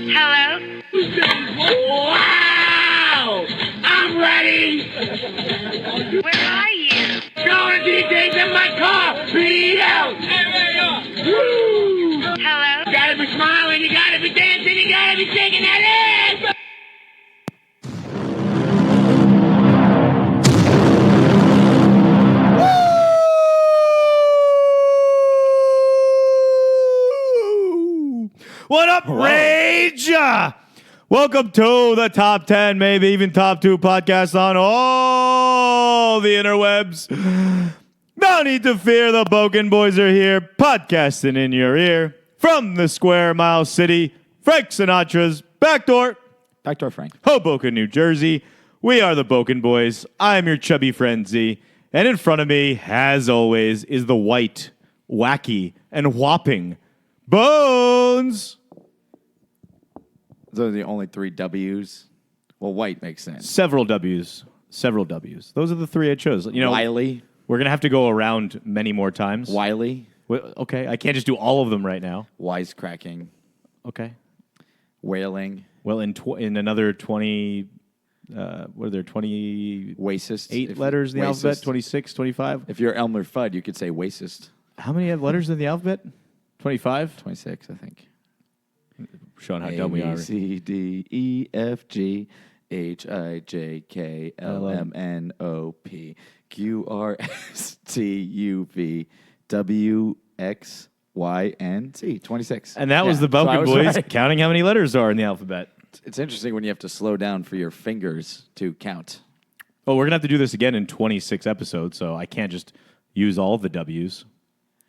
Hello? Wow! I'm ready! Where are you? Going these days in my car! Beat out! Woo! Hello? You gotta be smiling, you gotta be dancing, you gotta be shaking that ass! What up, Rage? Welcome to the top 10, maybe even top 2 podcasts on all the interwebs. No need to fear, the Boken Boys are here, podcasting in your ear. From the Square Mile City, Frank Sinatra's Backdoor, Frank. Hoboken, New Jersey. We are the Boken Boys. I'm your chubby friend Z. And in front of me, as always, is the white, wacky, and whopping Bones. Those are the only 3 W's. Well, white makes sense. Several W's. Those are the 3 I chose. You know, Wiley. we're going to have to go around many more times. Wiley. Okay, I can't just do all of them right now. Wisecracking. Okay. Wailing. Well, in another 20, what are there, 28 Wacist. letters in the alphabet? 26, 25? If you're Elmer Fudd, you could say wacist. How many letters in the alphabet? 25? 26, I think. Showing how dumb we are. A, B, C, D, E, F, G, H, I, J, K, L, M, N, O, P, Q, R, S, T, U, V, W, X, Y, and Z. 26. And that was the Boken Boys right. counting how many letters are in the alphabet. It's interesting when you have to slow down for your fingers to count. Well, we're going to have to do this again in 26 episodes, so I can't just use all the W's.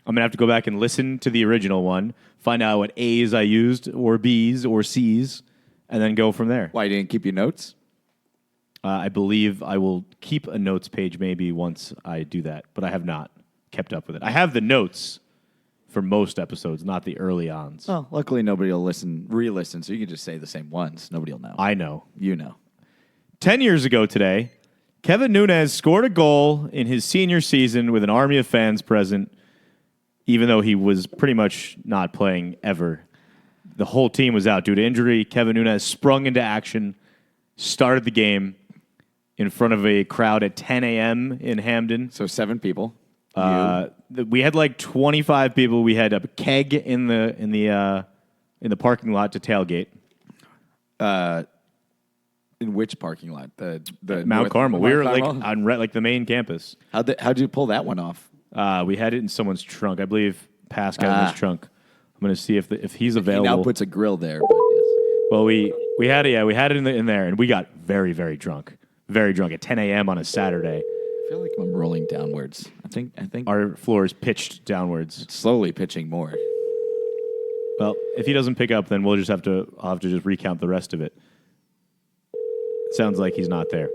I'm going to have to go back and listen to the original one, find out what A's I used, or B's, or C's, and then go from there. Why, you didn't keep your notes? I believe I will keep a notes page maybe once I do that, but I have not kept up with it. I have the notes for most episodes, not the early ons. Well, luckily nobody will re-listen, so you can just say the same ones. Nobody will know. I know. You know. 10 years ago today, Kevin Nunez scored a goal in his senior season with an army of fans present, even though he was pretty much not playing ever. The whole team was out due to injury. Kevin Nunez sprung into action, started the game in front of a crowd at 10 a.m. in Hamden. So 7 people. We had like 25 people. We had a keg in the parking lot to tailgate. In which parking lot? The Mount Carmel. We were like Carmel? on like the main campus. How'd you pull that one off? We had it in someone's trunk. I believe Pascal in his trunk. I'm going to see if he's He available. now puts a grill there. But yes. Well, we had it in there, and we got very, very drunk. Very drunk at 10 a.m. on a Saturday. I feel like I'm rolling downwards. I think Our floor is pitched downwards. slowly pitching more. Well, if he doesn't pick up, then I'll have to just recount the rest of it. Sounds like he's not there.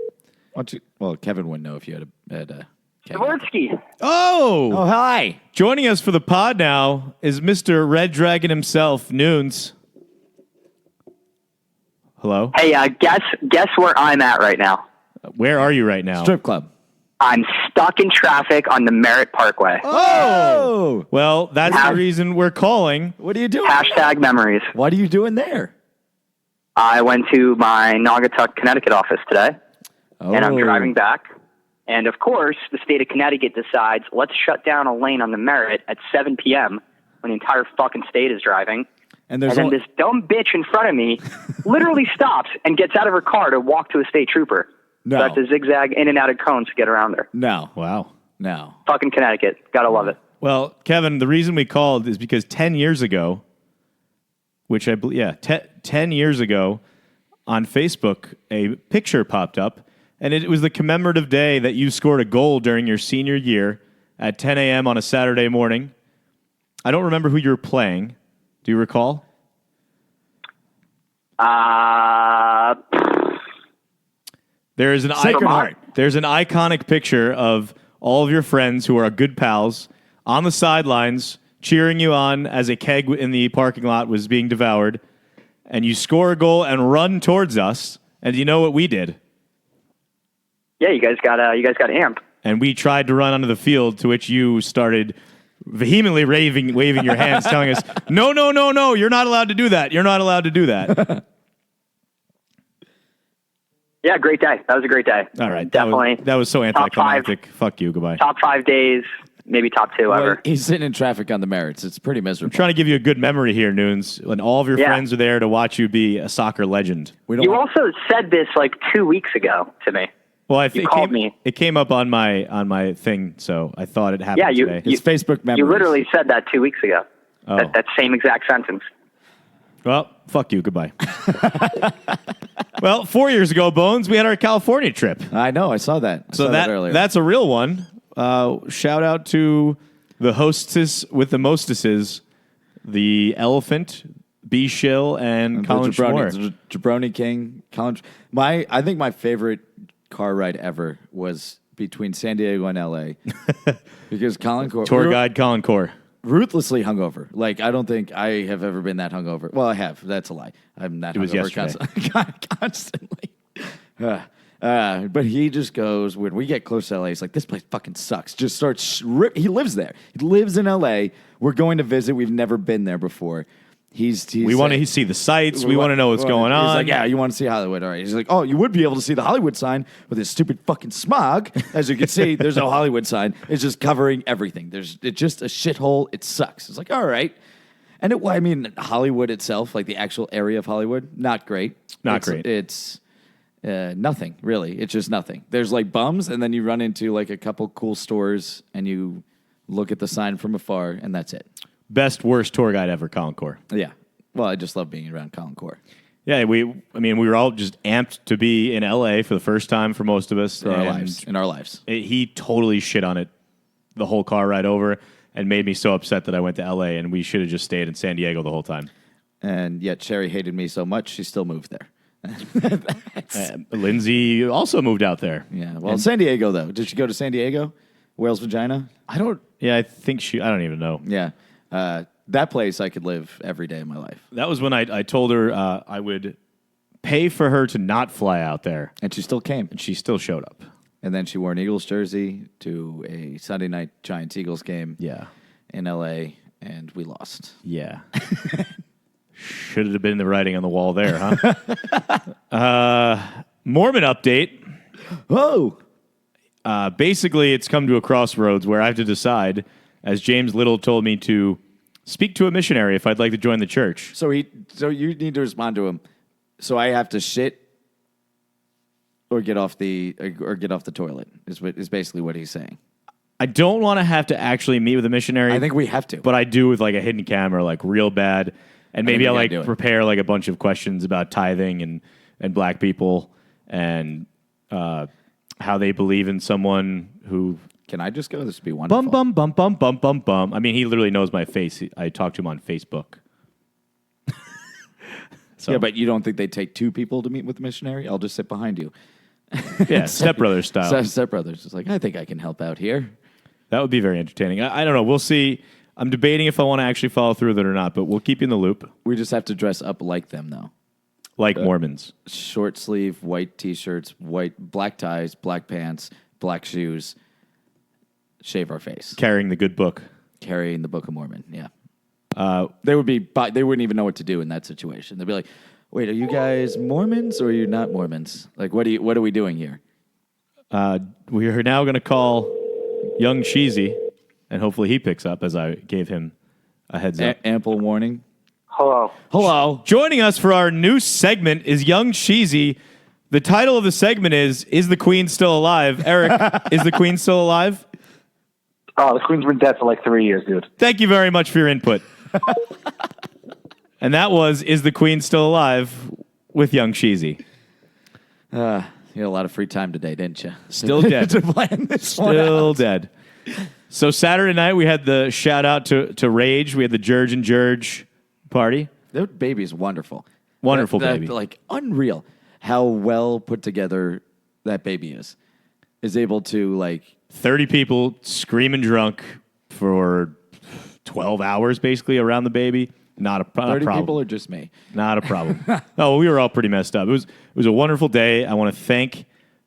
Well, Kevin wouldn't know if you had a keg. Dvorsky. Oh, Hi. joining us for the pod now is Mr. Red Dragon himself, Noons. Hello? Hey, guess where I'm at right now? Where are you right now? Strip club. I'm stuck in traffic on the Merritt Parkway. Oh. Well, that's the reason we're calling. What are you doing? Hashtag memories. What are you doing there? I went to my Naugatuck, Connecticut office today, and I'm driving back. And of course, the state of Connecticut decides, let's shut down a lane on the Merritt at 7 p.m. when the entire fucking state is driving. And And then this dumb bitch in front of me literally stops and gets out of her car to walk to a state trooper. No. So I have to zigzag in and out of cones to get around there. No. Wow. No. Fucking Connecticut. Gotta love it. Well, Kevin, the reason we called is because 10 years ago, which I believe, 10 years ago, on Facebook, a picture popped up, and it was the commemorative day that you scored a goal during your senior year at 10 a.m. on a Saturday morning. I don't remember who you were playing. Do you recall? There's an iconic picture of all of your friends who are good pals on the sidelines cheering you on as a keg in the parking lot was being devoured, and you score a goal and run towards us. And you know what we did? Yeah, you guys got amped. And we tried to run onto the field, to which you started vehemently waving your hands, telling us, no, no, no, no, you're not allowed to do that. You're not allowed to do that. Yeah, great day. That was a great day. All right. Definitely. That was so anticlimactic. Fuck you. Goodbye. Top 5 days, maybe top 2 Well, ever. he's sitting in traffic on the merits. It's pretty miserable. I'm trying to give you a good memory here, Noons, when all of your Yeah. friends are there to watch you be a soccer legend. We don't You want- also said this like 2 weeks ago to me. Well, I think called me. It came up on my thing, so I thought it happened Yeah, you- today. His Facebook memories. You literally said that 2 weeks ago. Oh. That same exact sentence. Well, fuck you. Goodbye. Well, 4 years ago, Bones, we had our California trip. I know. I saw that. I So saw that earlier. that's a real one. Shout out to the hostess with the mostesses, the Elephant, B. Shill, and Colin Schmore. Jabroni King. Colin. I think my favorite car ride ever was between San Diego and L.A. because Colin Core Tour guide Colin Core. ruthlessly hungover. Like, I don't think I have ever been that hungover. Well, I have. That's a lie. I'm not It was hungover constantly. But he just goes, when we get close to LA, he's like, this place fucking sucks. Just starts, he lives there. He lives in LA. We're going to visit. We've never been there before. We want to see the sights. We want to know what's going on. He's like, yeah, you want to see Hollywood. All right. He's like, oh, you would be able to see the Hollywood sign with this stupid fucking smog. As you can see, there's no Hollywood sign. It's just covering everything. It's just a shithole. It sucks. It's like, all right. And I mean, Hollywood itself, like the actual area of Hollywood, not great. It's nothing, really. It's just nothing. There's like bums, and then you run into like a couple cool stores, and you look at the sign from afar, and that's it. Best, worst tour guide ever, Colin Core. Yeah. Well, I just love being around Colin Core. Yeah, we were all just amped to be in LA for the first time for most of us. In our lives. He totally shit on it the whole car ride over and made me so upset that I went to LA and we should have just stayed in San Diego the whole time. And yet Sherry hated me so much, she still moved there. Lindsay also moved out there. Yeah. Well, San Diego, though. Did she go to San Diego? Whale's Vagina? I don't even know. Yeah. That place I could live every day of my life. That was when I told her I would pay for her to not fly out there. And she still came. And she still showed up. And then she wore an Eagles jersey to a Sunday night Giants-Eagles game in L.A., and we lost. Yeah. Should have been the writing on the wall there, huh? Mormon update. Whoa! Basically, it's come to a crossroads where I have to decide, as James Little told me, to speak to a missionary if I'd like to join the church. So you need to respond to him. So I have to shit or get off the toilet is basically what he's saying. I don't want to have to actually meet with a missionary. I think we have to. But I do with like a hidden camera, like real bad. And maybe I'll like prepare like a bunch of questions about tithing and black people and how they believe in someone who... Can I just go? This would be wonderful. Bum. I mean, he literally knows my face. I talked to him on Facebook. So. Yeah, but you don't think they'd take two people to meet with the missionary? I'll just sit behind you. Yeah, Step Brothers style. Step Brothers. It's like, I think I can help out here. That would be very entertaining. I don't know. We'll see. I'm debating if I want to actually follow through with it or not, but we'll keep you in the loop. We just have to dress up like them, though. Like Mormons. Short sleeve, white T-shirts, black ties, black pants, black shoes. Shave our face. Carrying the good book. Carrying the Book of Mormon, yeah. They wouldn't even know what to do in that situation. They'd be like, wait, are you guys Mormons or are you not Mormons? Like, what are we doing here? We are now going to call Young Cheesy, and hopefully he picks up as I gave him a heads up. Ample warning. Hello. Joining us for our new segment is Young Cheesy. The title of the segment is the Queen Still Alive? Eric, is the Queen still alive? Oh, the Queen's been dead for like 3 years, dude. Thank you very much for your input. And that was Is the Queen Still Alive? With Young Cheesy. You had a lot of free time today, didn't you? Still dead. To plan this one Still out. dead. So Saturday night we had the shout out to Rage. We had the Jurge and Jurge party. That baby is wonderful. Wonderful baby. Like, unreal how well put together that baby is. Is able to, like... 30 people screaming drunk for 12 hours, basically, around the baby. Not a problem. 30 people or just me? Not a problem. Oh, we were all pretty messed up. It was a wonderful day. I want to thank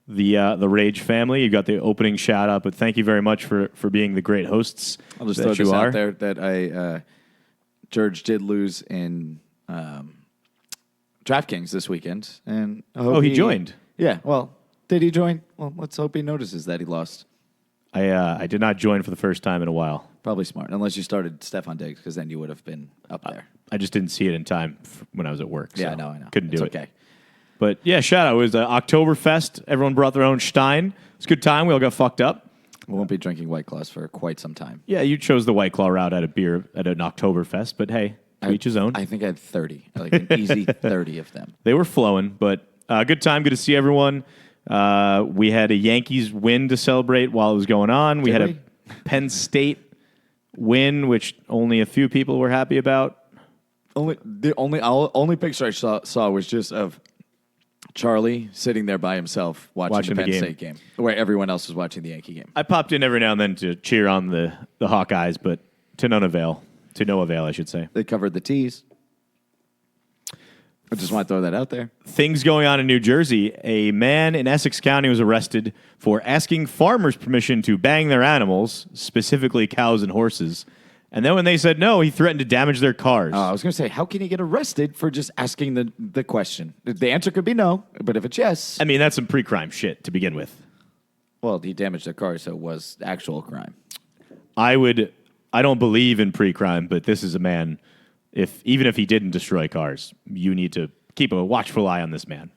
the Rage family. You got the opening shout out, but thank you very much for being the great hosts. I'll just that throw you this are. out there that George did lose in DraftKings this weekend, and I hope He joined. Yeah, well, did he join? Well, let's hope he notices that he lost. I did not join for the first time in a while. Probably smart, unless you started Stefan Diggs, because then you would have been up there. I just didn't see it in time when I was at work. So Yeah, I know. Couldn't do It's it. okay. But yeah, shout out. It was Oktoberfest. Everyone brought their own Stein. It's a good time. We all got fucked up. We won't be drinking White Claws for quite some time. Yeah, you chose the White Claw route at a beer at an Oktoberfest, but hey, to each his own. I think I had 30, like an easy 30 of them. They were flowing, but good time. Good to see everyone. We had a Yankees win to celebrate while it was going on. We Did had we? a Penn State win, which only a few people were happy about. The only picture I saw was just of Charlie sitting there by himself watching the Penn State game, where everyone else was watching the Yankee game. I popped in every now and then to cheer on the Hawkeyes, but to no avail. To no avail, I should say. They covered the T's. I just want to throw that out there. Things going on in New Jersey. A man in Essex County was arrested for asking farmers permission to bang their animals, specifically cows and horses. And then when they said no, he threatened to damage their cars. I was going to say, how can he get arrested for just asking the question? The answer could be no, but if it's yes, I mean, that's some pre-crime shit to begin with. well, he damaged their car, so it was actual crime. I don't believe in pre-crime, but this is a man, even if he didn't destroy cars, you need to keep a watchful eye on this man.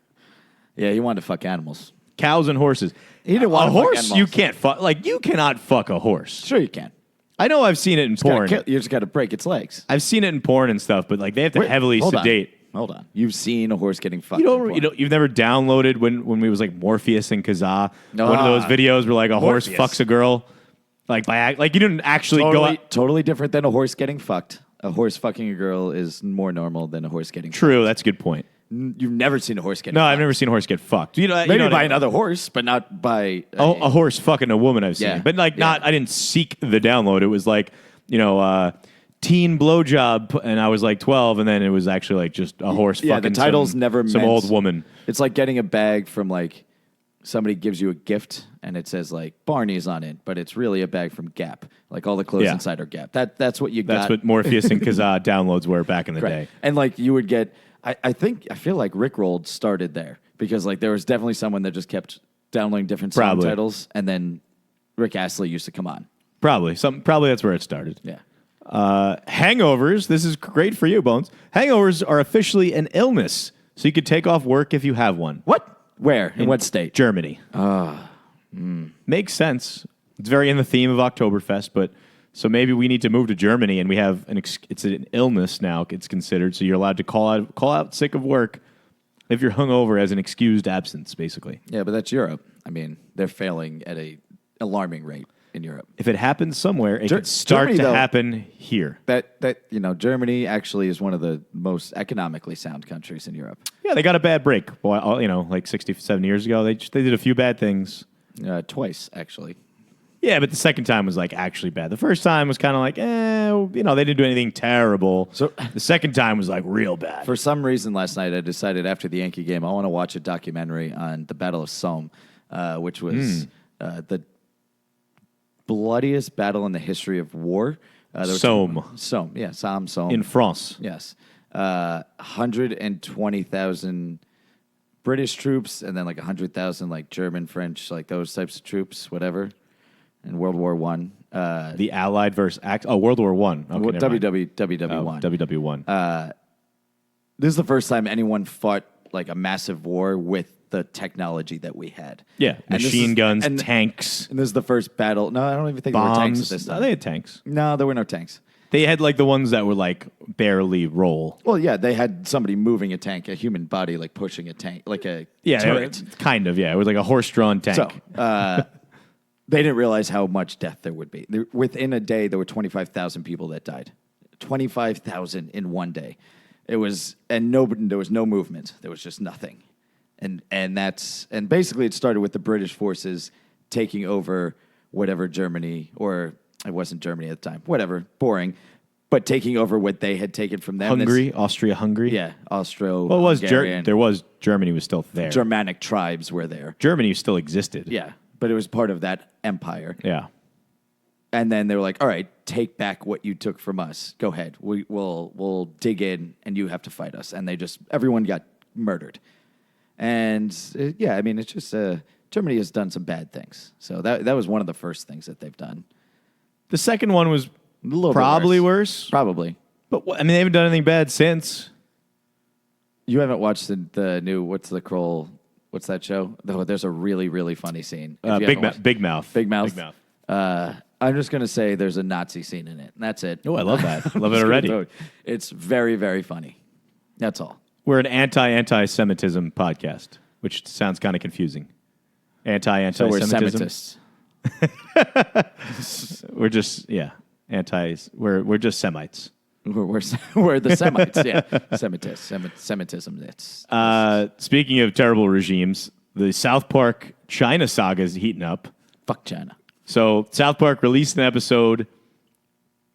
Yeah, he wanted to fuck animals. Cows and horses. He didn't want a to fuck horse. animals. You can't fuck. Like, you cannot fuck a horse. Sure, you can. I know I've seen it in porn. You just got to break its legs. I've seen it in porn and stuff, but like they have to heavily Hold on. sedate. Hold on. You've seen a horse getting fucked. You've never downloaded when we was like Morpheus and Kazaa, one of those videos where like a horse Morpheus. fucks a girl, like you didn't actually go out. Totally different than a horse getting fucked. A horse fucking a girl is more normal than a horse getting True, that's a good point. fucked. You've never seen a horse getting No, fucked. I've never seen a horse get fucked. Maybe what I by mean? another horse, but not by A horse fucking a woman I've seen. Yeah. But like Yeah. I didn't seek the download. It was like, teen blowjob, and I was like 12, and then it was actually like just a horse Yeah, fucking the title's some, never some meant- old woman. It's like getting a bag from like somebody gives you a gift and it says like Barney's on it, but it's really a bag from Gap. Like all the clothes Yeah. inside are Gap. That's what you got. That's what Morpheus and Kazaa downloads were back in the Right. day. And like you would get, I feel like Rickrolled started there because like there was definitely someone that just kept downloading different song Probably. titles, and then Rick Astley used to come on. Probably that's where it started. Yeah. Hangovers, this is great for you, Bones. Hangovers are officially an illness, so you could take off work if you have one. What? Where? In what state? Germany. Makes sense. It's very in the theme of Oktoberfest, but so maybe we need to move to Germany, and we have it's an illness now. It's considered, so you're allowed to call out sick of work if you're hungover as an excused absence, basically. Yeah, but that's Europe. I mean, they're failing at a alarming rate in Europe. If it happens somewhere, it could start Germany, to though- happen here. That Germany actually is one of the most economically sound countries in Europe. Yeah, they got a bad break. Boy, like 60, 70 years ago, they did a few bad things. Twice, actually. Yeah, but the second time was like actually bad. The first time was kind of like, they didn't do anything terrible. So- the second time was like real bad. For some reason last night, I decided after the Yankee game, I want to watch a documentary on the Battle of Somme, which was the bloodiest battle in the history of war. Somme. Somme, yeah, Somme. In France. Yes. 120,000 British troops and then like 100,000 like German, French, like those types of troops, whatever, in World War One. The Allied versus World War One. Okay, never mind. WW1. WW1. This is the first time anyone fought like a massive war with the technology that we had. Yeah, And this machine is- guns, and- tanks, And this is the first battle. No, I don't even think there were tanks at bombs. this No, time. they had tanks. No, there were no tanks. They had like the ones that were like barely roll. Well, yeah, they had somebody moving a tank, a human body, like pushing a tank, like a turret. Kind of. Yeah, it was like a horse-drawn tank. So they didn't realize how much death there would be. Within a day, there were 25,000 people that died. 25,000 in one day. It was, and there was no movement. There was just nothing. And basically it started with the British forces taking over whatever Germany, or it wasn't Germany at the time, whatever, boring, but taking over what they had taken from them. Hungary, Austria-Hungary. Yeah, Austro. Well, it was Hungarian. there was Germany was still there. Germanic tribes were there. Germany still existed. Yeah, but it was part of that empire. Yeah. And then they were like, "All right, take back what you took from us. Go ahead. We'll dig in, and you have to fight us." And everyone got murdered. And yeah, I mean, it's just Germany has done some bad things. So that was one of the first things that they've done. The second one was A little bit probably worse. Probably. But I mean, they haven't done anything bad since. You haven't watched the new What's that show? Oh, there's a really, really funny scene. Big Mouth. Big Mouth. Big Mouth. I'm just going to say there's a Nazi scene in it. And that's it. Oh, I love that. Love it Just gonna already. throw It's very, very funny. That's all. We're an anti-Semitism podcast, which sounds kind of confusing. So Anti-Semitism. we're Semitists. We're just we're just Semites. We're the Semites. Yeah, Semitism. It's Speaking of terrible regimes, the South Park China saga is heating up. fuck China. So South Park released an episode,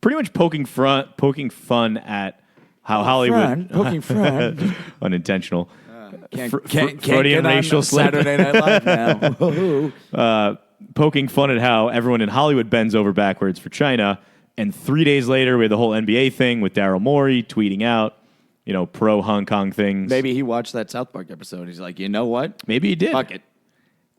pretty much poking fun at how Hollywood Poking fun. unintentional. Can't Freudian get on racial slip. Saturday Night Live now. Woohoo. Poking fun at how everyone in Hollywood bends over backwards for China. And 3 days later, we had the whole NBA thing with Daryl Morey tweeting out, pro Hong Kong things. Maybe he watched that South Park episode. He's like, you know what? Maybe he did. Fuck it.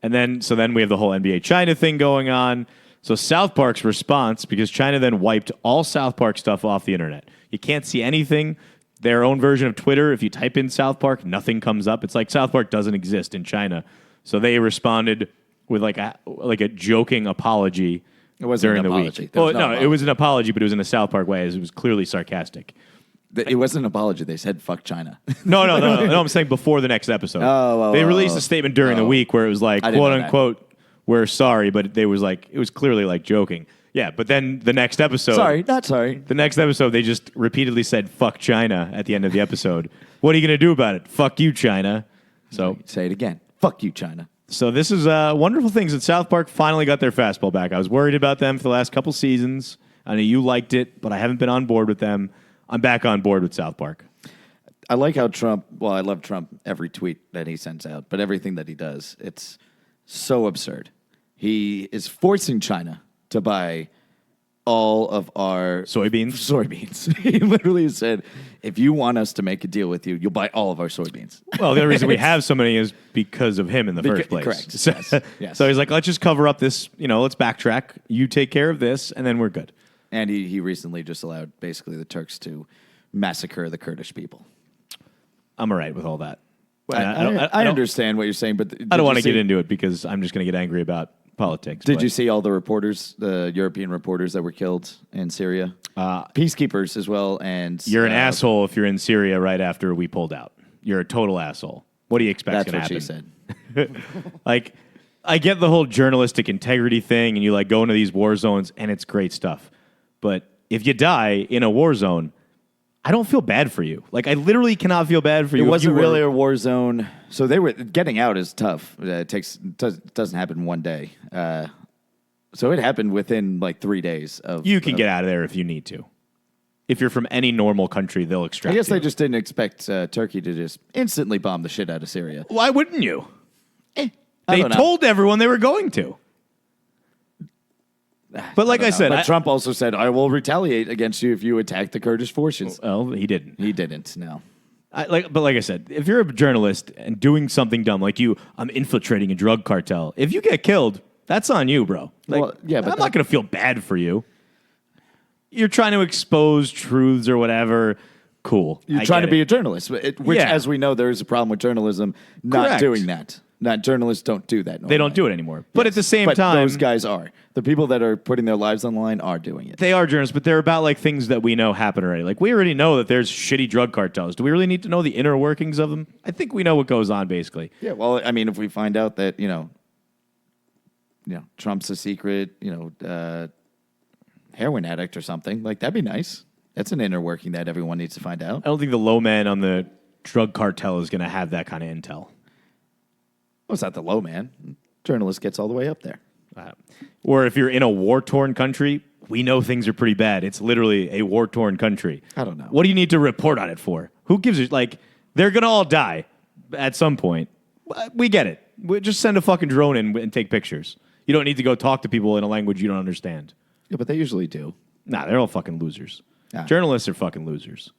And then we have the whole NBA China thing going on. So South Park's response, because China then wiped all South Park stuff off the internet. You can't see anything. Their own version of Twitter, if you type in South Park, nothing comes up. It's like South Park doesn't exist in China. So they responded with like a joking apology. It wasn't during an the apology. week. There was Well, no no, apology. it was an apology, but it was in a South Park way, as it was clearly sarcastic. It wasn't an apology. They said, fuck China. No, I'm saying before the next episode. They released a statement during the week where it was like, I didn't quote know that. unquote, we're sorry, but it was clearly like joking. Yeah, but then the next episode. Sorry, not sorry. The next episode, they just repeatedly said, fuck China at the end of the episode. What are you going to do about it? Fuck you, China. So Say it again. Fuck you, China. So this is wonderful things that South Park finally got their fastball back. I was worried about them for the last couple seasons. I know you liked it, but I haven't been on board with them. I'm back on board with South Park. I like how I love Trump every tweet that he sends out, but everything that he does, it's so absurd. He is forcing China to buy all of our Soybeans. He literally said, if you want us to make a deal with you, you'll buy all of our soybeans. Well, the only reason we have so many is because of him in the first place. Correct. So, Yes. so he's like, let's just cover up this, let's backtrack. You take care of this, and then we're good. And he recently just allowed basically the Turks to massacre the Kurdish people. I'm all right with all that. I understand what you're saying, but I don't want to get into it because I'm just going to get angry about politics. Did you see all the reporters, the European reporters that were killed in Syria? Peacekeepers as well. And You're an asshole if you're in Syria right after we pulled out. You're a total asshole. What do you expect That's going what to she happen? said. Like, I get the whole journalistic integrity thing, and you like go into these war zones, and it's great stuff. But if you die in a war zone, I don't feel bad for you. Like, I literally cannot feel bad for you. It if wasn't you were- really a war zone. So they were getting out is tough. It doesn't happen one day. So it happened within like 3 days of. You can get out of there if you need to. If you're from any normal country, they'll extract I guess you. they just didn't expect Turkey to just instantly bomb the shit out of Syria. Why wouldn't you? I They don't know. told everyone they were going to. But like I said, But Trump also said, "I will retaliate against you if you attack the Kurdish forces." well, he didn't. He didn't. No. But like I said, if you're a journalist and doing something dumb, like I'm infiltrating a drug cartel. If you get killed, that's on you, bro. Like, Well, yeah, but I'm not going to feel bad for you. You're trying to expose truths or whatever. Cool. You're I trying get to be it. a journalist, which, Yeah. as we know, there is a problem with journalism not Correct. doing that. Not journalists don't do that. They don't do it anymore. But at the same time, those guys are. The people that are putting their lives online are doing it. they are journalists, but they're about like things that we know happen already. Like we already know that there's shitty drug cartels. Do we really need to know the inner workings of them? I think we know what goes on basically. Yeah. Well, I mean, if we find out that Trump's a secret, heroin addict or something, like that'd be nice. That's an inner working that everyone needs to find out. I don't think the low man on the drug cartel is going to have that kind of intel. Well, it's not the low man. Journalist gets all the way up there. Or if you're in a war-torn country, we know things are pretty bad. It's literally a war-torn country. I don't know. What do you need to report on it for? Who gives a like? They're gonna all die at some point. We get it. We just send a fucking drone in and take pictures. You don't need to go talk to people in a language you don't understand. Yeah, but they usually do. Nah, they're all fucking losers. Ah. Journalists are fucking losers.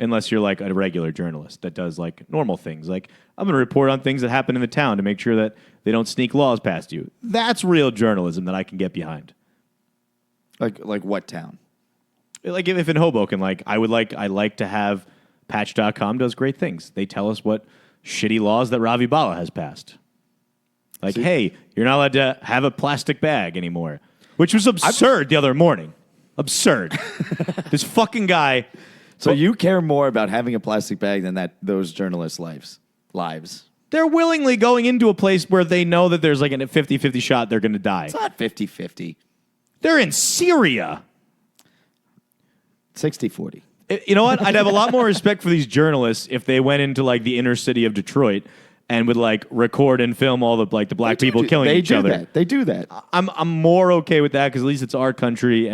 Unless you're like a regular journalist that does like normal things. Like, I'm going to report on things that happen in the town to make sure that they don't sneak laws past you. That's real journalism that I can get behind. Like what town? Like if in Hoboken, like I like to have Patch.com does great things. They tell us what shitty laws that Ravi Bala has passed. Like, hey, you're not allowed to have a plastic bag anymore, which was absurd the other morning. Absurd. This fucking guy. So you care more about having a plastic bag than those journalists' lives. They're willingly going into a place where they know that there's like a 50-50 shot they're going to die. It's not 50-50. They're in Syria. 60-40. You know what? I'd have a lot more respect for these journalists if they went into like the inner city of Detroit and would like record and film all the like the black people killing each other. They do that. I'm more okay with that because at least it's our country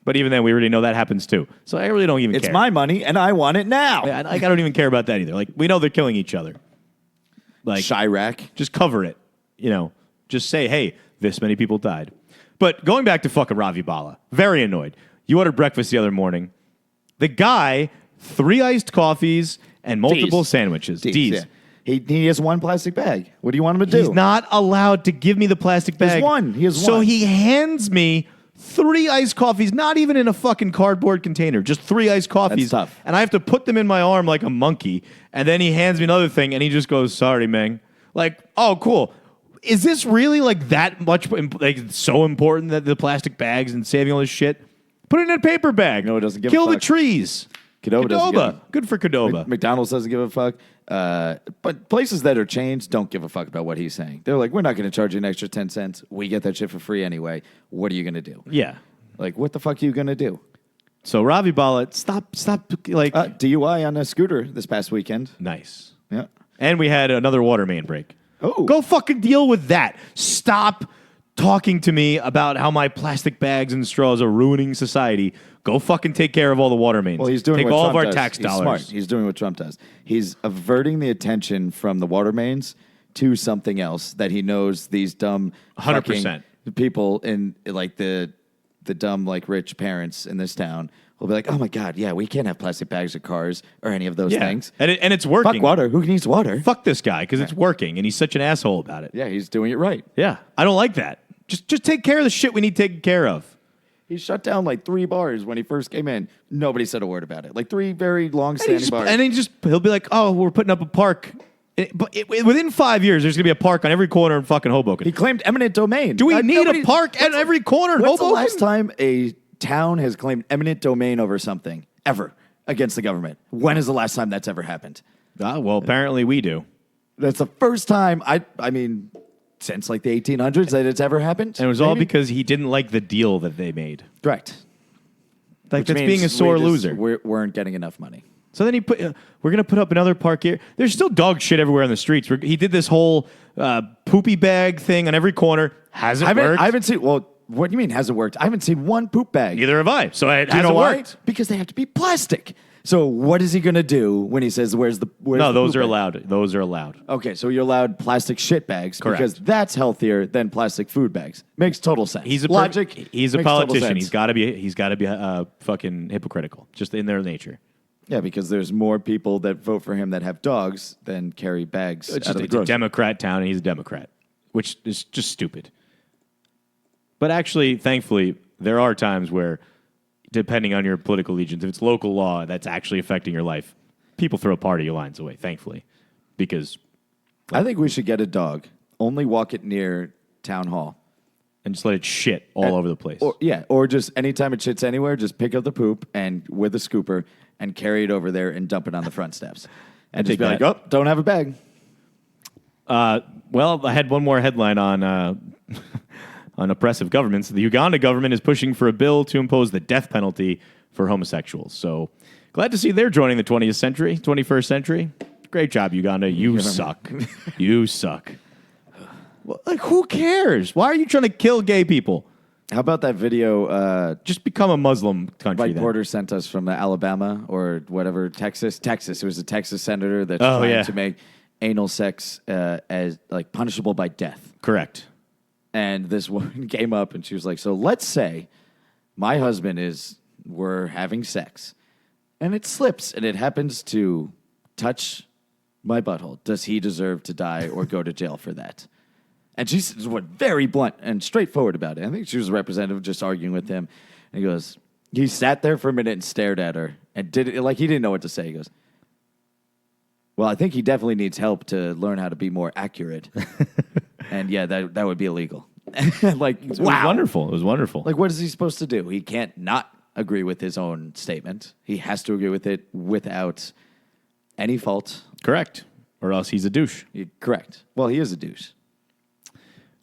but even then we already know that happens too. So I really don't even care. It's my money and I want it now. Yeah, I don't even care about that either. Like we know they're killing each other. Like Chirac. Just cover it. Just say, hey, this many people died. But going back to fucking Ravi Bala, very annoyed. You ordered breakfast the other morning. The guy, 3 iced coffees and multiple sandwiches. D's. Yeah. He has one plastic bag. What do you want him to do? He's not allowed to give me the plastic bag. He has one. So he hands me 3 iced coffees, not even in a fucking cardboard container, just 3 iced coffees. That's tough. And I have to put them in my arm like a monkey. And then he hands me another thing and he just goes, sorry, Meng. Like, oh, cool. Is this really like that much, like so important that the plastic bags and saving all this shit? Put it in a paper bag. No, it doesn't give a Kill the fuck. trees. Qdoba doesn't give a- Good for Qdoba. McDonald's doesn't give a fuck. But places that are chains don't give a fuck about what he's saying. They're like, we're not going to charge you an extra 10 cents. We get that shit for free anyway. What are you going to do? Yeah. Like, what the fuck are you going to do? So Ravi Bala, stop, like. DUI on a scooter this past weekend. Nice. Yeah. And we had another water main break. Oh. Go fucking deal with that. Stop talking to me about how my plastic bags and straws are ruining society. Go fucking take care of all the water mains. Well, he's doing take what all Trump of our does. tax He's dollars. smart. He's doing what Trump does. He's averting the attention from the water mains to something else that he knows these dumb 100%. fucking people in like the dumb like rich parents in this town will be like, oh my God, yeah, we can't have plastic bags or cars or any of those things. And it's working. Fuck water. Who needs water? Fuck this guy because it's working and he's such an asshole about it. Yeah, he's doing it right. Yeah. I don't like that. Just take care of the shit we need taken care of. He shut down like 3 bars when he first came in. Nobody said a word about it. Like 3 very long-standing bars. And he'll be like, oh, we're putting up a park. Within 5 years, there's going to be a park on every corner in fucking Hoboken. He claimed eminent domain. Do we need a park at every corner in When's Hoboken? the last time a town has claimed eminent domain over something, ever, against the government? When is the last time that's ever happened? Well, apparently we do. That's the first time, I mean, since like the 1800s that it's ever happened. And it was all maybe? because he didn't like the deal that they made. Correct. Like, Which that's means being a sore we just loser. weren't getting enough money. So then we're going to put up another park here. There's still dog shit everywhere on the streets. He did this whole poopy bag thing on every corner. Hasn't worked. I haven't seen, well, what do you mean hasn't worked? I haven't seen one poop bag. Neither have I. So it Do you hasn't know why? worked. Because they have to be plastic. So what is he going to do when he says, where's the No, those poop are bag? allowed. Those are allowed. Okay, so you're allowed plastic shit bags Correct. because that's healthier than plastic food bags. Makes total sense. He's a logic. He's a makes total politician. sense. He's got to be fucking hypocritical, just in their nature. Yeah, because there's more people that vote for him that have dogs than carry bags It's out of the a grocery. Democrat town, and he's a Democrat, which is just stupid. But actually, thankfully, there are times where, depending on your political allegiance, if it's local law that's actually affecting your life, people throw party lines away, thankfully. Because, I think we should get a dog. Only walk it near town hall. and just let it shit all over the place. Or just anytime it shits anywhere, just pick up the poop and with a scooper and carry it over there and dump it on the front steps. And just take be like, that. oh, don't have a bag. Well, I had one more headline on on oppressive governments. The Uganda government is pushing for a bill to impose the death penalty for homosexuals. So glad to see they're joining the 20th century, 21st century. Great job, Uganda. You suck. You suck. Well, like, who cares? Why are you trying to kill gay people? How about that video? Just become a Muslim country. Mike then. Porter sent us from Alabama or whatever, Texas. It was a Texas senator that's Oh, trying yeah. to make anal sex as like punishable by death. Correct. And this woman came up and she was like, "So let's say my husband we're having sex, and it slips and it happens to touch my butthole. Does he deserve to die or go to jail for that?" And she was very blunt and straightforward about it. I think she was a representative just arguing with him. And he sat there for a minute and stared at her and did it like he didn't know what to say. He goes, "Well, I think he definitely needs help to learn how to be more accurate." And yeah, that would be illegal. Like, It was wow. wonderful. It was wonderful. Like, what is he supposed to do? He can't not agree with his own statement. He has to agree with it without any fault. Correct. Or else he's a douche. Correct. Well, he is a douche.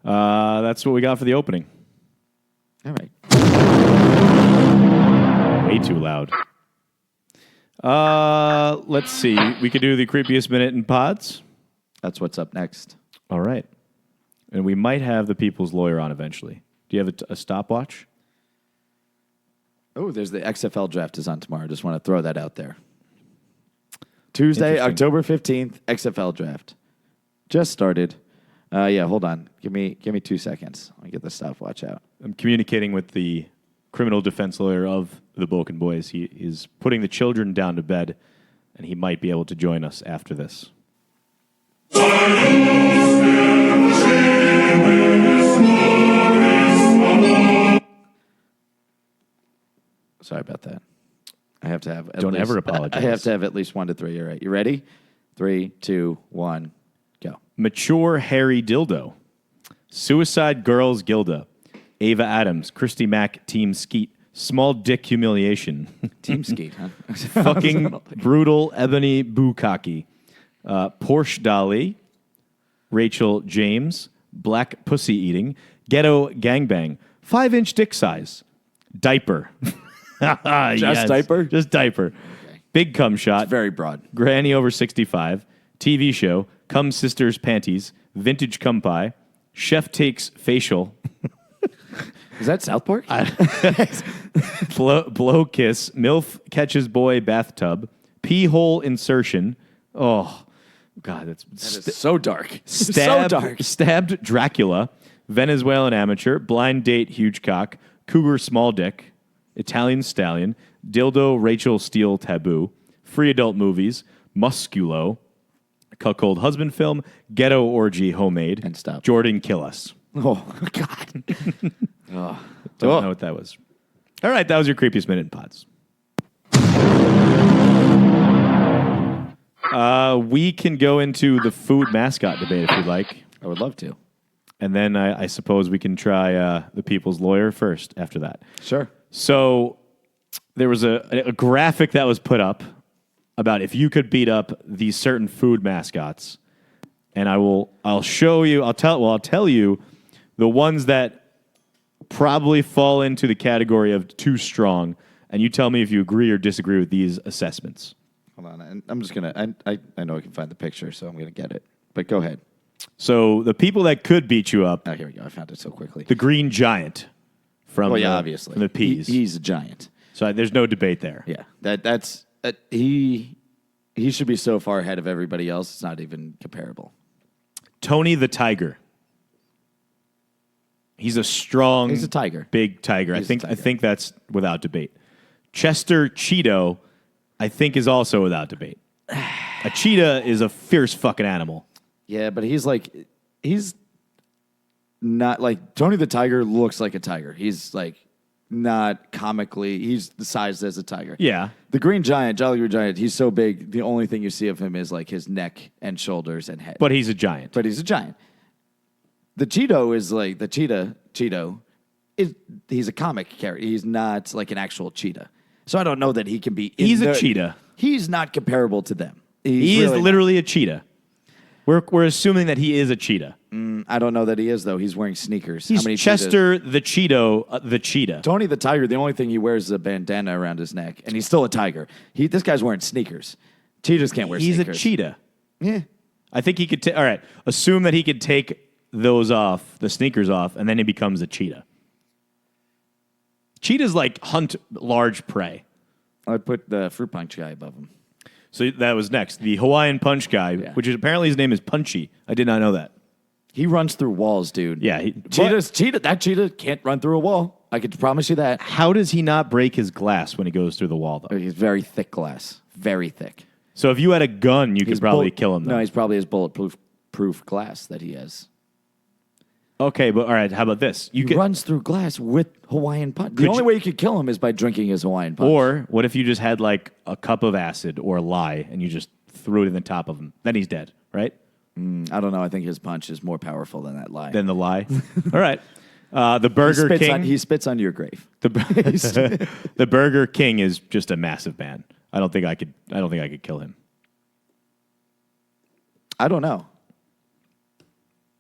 That's what we got for the opening. All right. Way too loud. Let's see. We could do the creepiest minute in pods. That's what's up next. All right. And we might have the people's lawyer on eventually. Do you have a stopwatch? Oh, there's the XFL draft is on tomorrow. Just want to throw that out there. Tuesday, Interesting. October 15th, XFL draft. Just started. Yeah, hold on. Give me 2 seconds. Let me get the stopwatch out. I'm communicating with the criminal defense lawyer of the Boken Boys. He is putting the children down to bed, and he might be able to join us after this. Sorry about that. I have to have. Don't ever apologize. I have to have at least 1 to 3. All right, you ready? 3, 2, 1, go. Mature Harry Dildo. Suicide Girls Gilda. Ava Adams. Christy Mack. Team Skeet. Small Dick Humiliation. Team Skeet, huh? Fucking Brutal Ebony Bukaki. Porsche Dolly. Rachel James. Black Pussy Eating. Ghetto Gangbang. 5-inch dick size. Diaper. Just diaper? Just diaper. Okay. Big cum shot. It's very broad. Granny over 65. TV show. Cum Sisters Panties. Vintage Cum Pie. Chef Takes Facial. Is that South Park? Blow Kiss. MILF Catches Boy Bathtub. Pee Hole Insertion. Oh, God, That is so dark. So Stabbed, dark. Stabbed Dracula. Venezuelan Amateur. Blind Date Huge Cock. Cougar Small Dick. Italian Stallion. Dildo Rachel Steele Taboo. Free Adult Movies. Musculo. Cuckold Husband Film. Ghetto Orgy Homemade. And stop. Jordan Kill Us. Oh, God. Don't know what that was. All right, that was your creepiest minute in pods. We can go into the food mascot debate if you'd like. I would love to. And then I suppose we can try the people's lawyer first after that. Sure. So there was a graphic that was put up about if you could beat up these certain food mascots. And I'll show you, I'll tell you the ones that probably fall into the category of too strong. And you tell me if you agree or disagree with these assessments. Hold on. And I'm just going to, I know I can find the picture, so I'm going to get it. But go ahead. So the people that could beat you up, Oh, here we go. I found it so quickly. the Green Giant from, Obviously. from the Peas. He's a giant. So there's no debate there. Yeah. That's he should be so far ahead of everybody else, it's not even comparable. Tony the Tiger. He's a strong, He's a tiger. big tiger. He's a I tiger. think that's without debate. Chester Cheeto, I think, is also without debate. A cheetah is a fierce fucking animal. Yeah, but he's not like Tony the Tiger looks like a tiger. He's like not comically, he's the size as a tiger. Yeah. The Green Giant, Jolly Green Giant, he's so big, the only thing you see of him is like his neck and shoulders and head. But he's a giant. But he's a giant. The Cheeto is like, the Cheeto, he's a comic character. He's not like an actual cheetah. So I don't know that he can be. He's a cheetah. He's not comparable to them. He is literally a cheetah. We're assuming that he is a cheetah. I don't know that he is, though. He's wearing sneakers. He's How many Chester the Cheeto, the cheetah. Tony the Tiger, the only thing he wears is a bandana around his neck, and he's still a tiger. This guy's wearing sneakers. Cheetahs can't wear He's sneakers. a cheetah. Yeah. I think he could. All right, assume that he could take those off, the sneakers off, and then he becomes a cheetah. Cheetahs like hunt large prey. I'd put the fruit punch guy above him. So that was next. The Hawaiian Punch guy, which is apparently his name is Punchy. I did not know that. He runs through walls, dude. Yeah. That cheetah can't run through a wall. I can promise you that. How does he not break his glass when he goes through the wall, though? He's very thick glass. Very thick. So if you had a gun, you could probably kill him, though. No, he's probably his bulletproof glass that he has. Okay, but all right, how about this? He runs through glass with Hawaiian Punch. The only way you could kill him is by drinking his Hawaiian Punch. Or what if you just had like a cup of acid or a lye and you just threw it in the top of him? Then he's dead, right? I don't know. I think his punch is more powerful than that lie. Then the lye. All right. The Burger King. He spits on your grave. The Burger King is just a massive man. I don't think I could kill him. I don't know.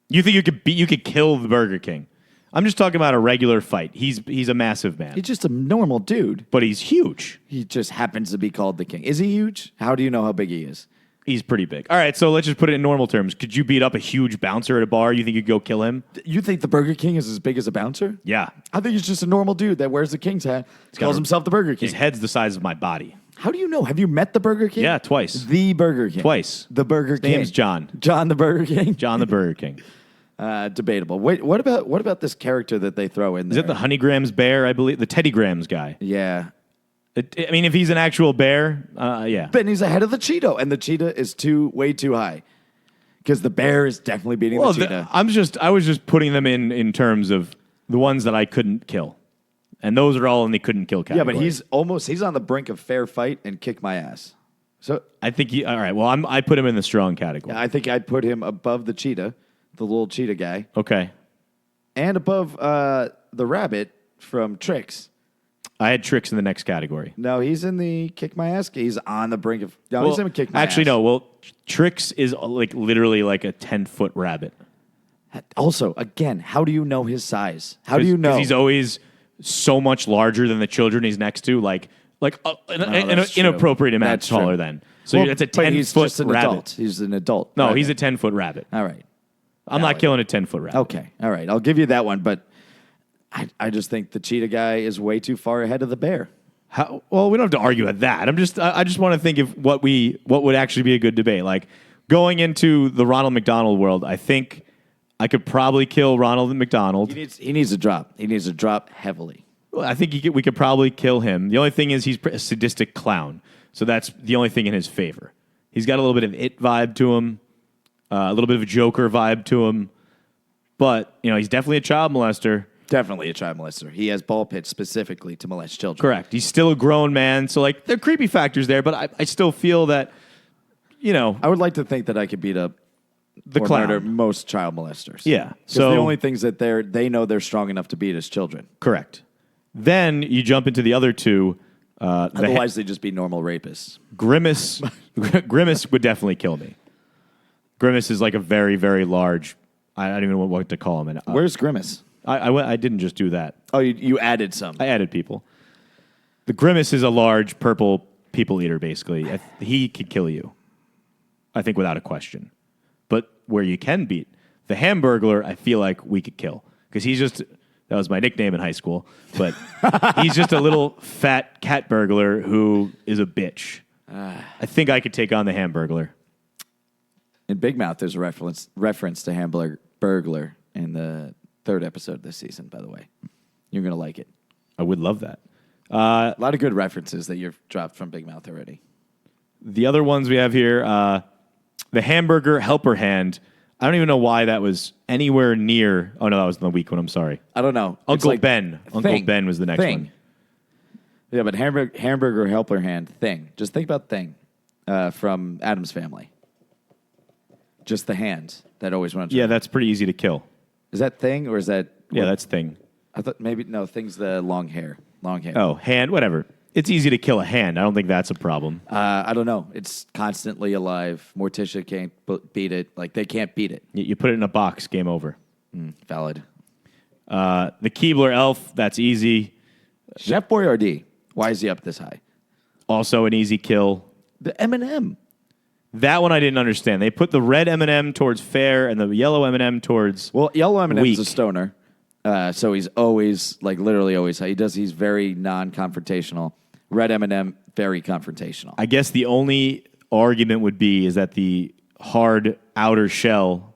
You think you could kill the Burger King? I'm just talking about a regular fight. He's a massive man. He's just a normal dude. But he's huge. He just happens to be called the king. Is he huge? How do you know how big he is? He's pretty big. All right, so let's just put it in normal terms. Could you beat up a huge bouncer at a bar? You think you'd go kill him? You think the Burger King is as big as a bouncer? Yeah. I think he's just a normal dude that wears the king's hat. Calls himself the Burger King. His head's the size of my body. How do you know? Have you met the Burger King? Yeah, twice. The Burger King. Twice. The Burger King. His name's John. John the Burger King. John the Burger King. Debatable. Wait, what about this character that they throw in there? Is it the Honeygrams bear, I believe? The Teddygrams guy. Yeah. I mean, if he's an actual bear, yeah. Then he's ahead of the cheetah, and the cheetah is way too high. Because the bear is definitely beating the cheetah. I was just putting them in terms of the ones that I couldn't kill. And those are all in the couldn't kill category. Yeah, but he's on the brink of fair fight and kick my ass. So I think all right, well, I put him in the strong category. I think I'd put him above the cheetah, the little cheetah guy. Okay. And above the rabbit from Tricks. I had Tricks in the next category. No, he's in the kick my ass. He's on the brink of. No, Well, he's in the kick my ass. actually, no. Well, Tricks is like literally like a 10-foot rabbit. Also, again, how do you know his size? How do you know? Because he's always so much larger than the children he's next to, like an inappropriate amount That's taller true. than. So it's a he's 10-foot just an rabbit. adult. He's an adult. No, rabbit. he's a 10-foot rabbit. All right. I'm not killing a 10-foot rabbit. Okay. All right. I'll give you that one, but I just think the cheetah guy is way too far ahead of the bear. Well, we don't have to argue at that. I just want to think of what would actually be a good debate. Like going into the Ronald McDonald world, I think I could probably kill Ronald McDonald. He needs to drop. He needs to drop heavily. Well, I think we could probably kill him. The only thing is he's a sadistic clown, so that's the only thing in his favor. He's got a little bit of It vibe to him, a little bit of a Joker vibe to him, but he's definitely a child molester. Definitely a child molester. He has ball pits specifically to molest children. Correct. He's still a grown man, so like there are creepy factors there, but I still feel that I would like to think that I could beat up the or clown. murder most child molesters. Yeah. So the only things that they know they're strong enough to beat is children. Correct. Then you jump into the other two. Otherwise, they'd just be normal rapists. Grimace. Grimace would definitely kill me. Grimace is like a very, very large. I don't even know what to call him. Where's Grimace? I didn't just do that. Oh, you added some. I added people. The Grimace is a large purple people eater, basically. He could kill you, I think, without a question. But where you can beat the Hamburglar, I feel like we could kill. Because that was my nickname in high school. But he's just a little fat cat burglar who is a bitch. I think I could take on the Hamburglar. In Big Mouth, there's a reference to Hamburglar in the 3rd episode this season, by the way. You're going to like it. I would love that. A lot of good references that you've dropped from Big Mouth already. The other ones we have here, the Hamburger Helper Hand. I don't even know why that was anywhere near. Oh, no, that was the weak one. I'm sorry. I don't know. Uncle Ben. Uncle Ben was the next one. Yeah, but Hamburger Helper Hand, Thing. Just think about Thing from Addams Family. Just the hand that always runs. Yeah, that's pretty easy to kill. Is that Thing or is that... Yeah, that's Thing. I thought maybe... No, Thing's the long hair. Long hair. Oh, hand, whatever. It's easy to kill a hand. I don't think that's a problem. I don't know. It's constantly alive. Morticia can't beat it. Like, they can't beat it. You put it in a box, game over. Valid. The Keebler Elf, that's easy. Chef Boyardee. Why is he up this high? Also an easy kill. The M&M. That one I didn't understand. They put the red M&M towards fair and the yellow M&M towards Well, yellow M&M is weak. a stoner. So he's always, like, literally always. He's very non-confrontational. Red M&M, very confrontational. I guess the only argument would be is that the hard outer shell,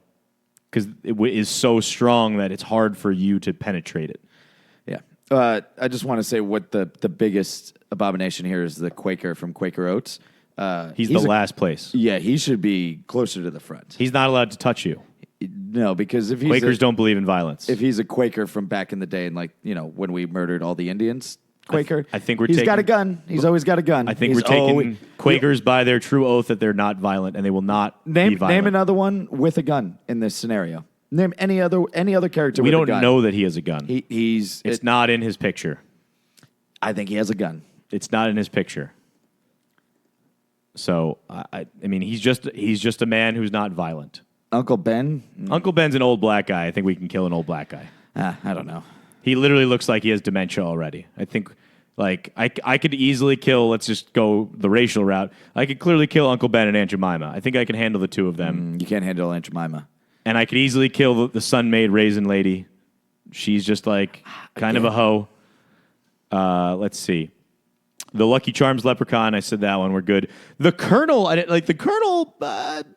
because is so strong that it's hard for you to penetrate it. Yeah. I just want to say what the biggest abomination here is the Quaker from Quaker Oats. He's the last place. Yeah, he should be closer to the front. He's not allowed to touch you. No, because if he's Quakers don't believe in violence. If he's a Quaker from back in the day, and when we murdered all the Indians, Quaker. I think he's got a gun. He's always got a gun. I think we're taking Quakers by their true oath that they're not violent and they will not be violent. Name another one with a gun in this scenario. Name any other character we with a gun. We don't know that he has a gun. It's not in his picture. I think he has a gun. It's not in his picture. So I mean, he's just a man who's not violent. Uncle Ben? Uncle Ben's an old black guy. I think we can kill an old black guy. I don't know. He literally looks like he has dementia already. I think, I could easily kill, let's just go the racial route. I could clearly kill Uncle Ben and Aunt Jemima. I think I can handle the two of them. You can't handle Aunt Jemima. And I could easily kill the sun-made raisin lady. She's just kind of a hoe. Let's see. The Lucky Charms leprechaun, I said that one. We're good. The Colonel,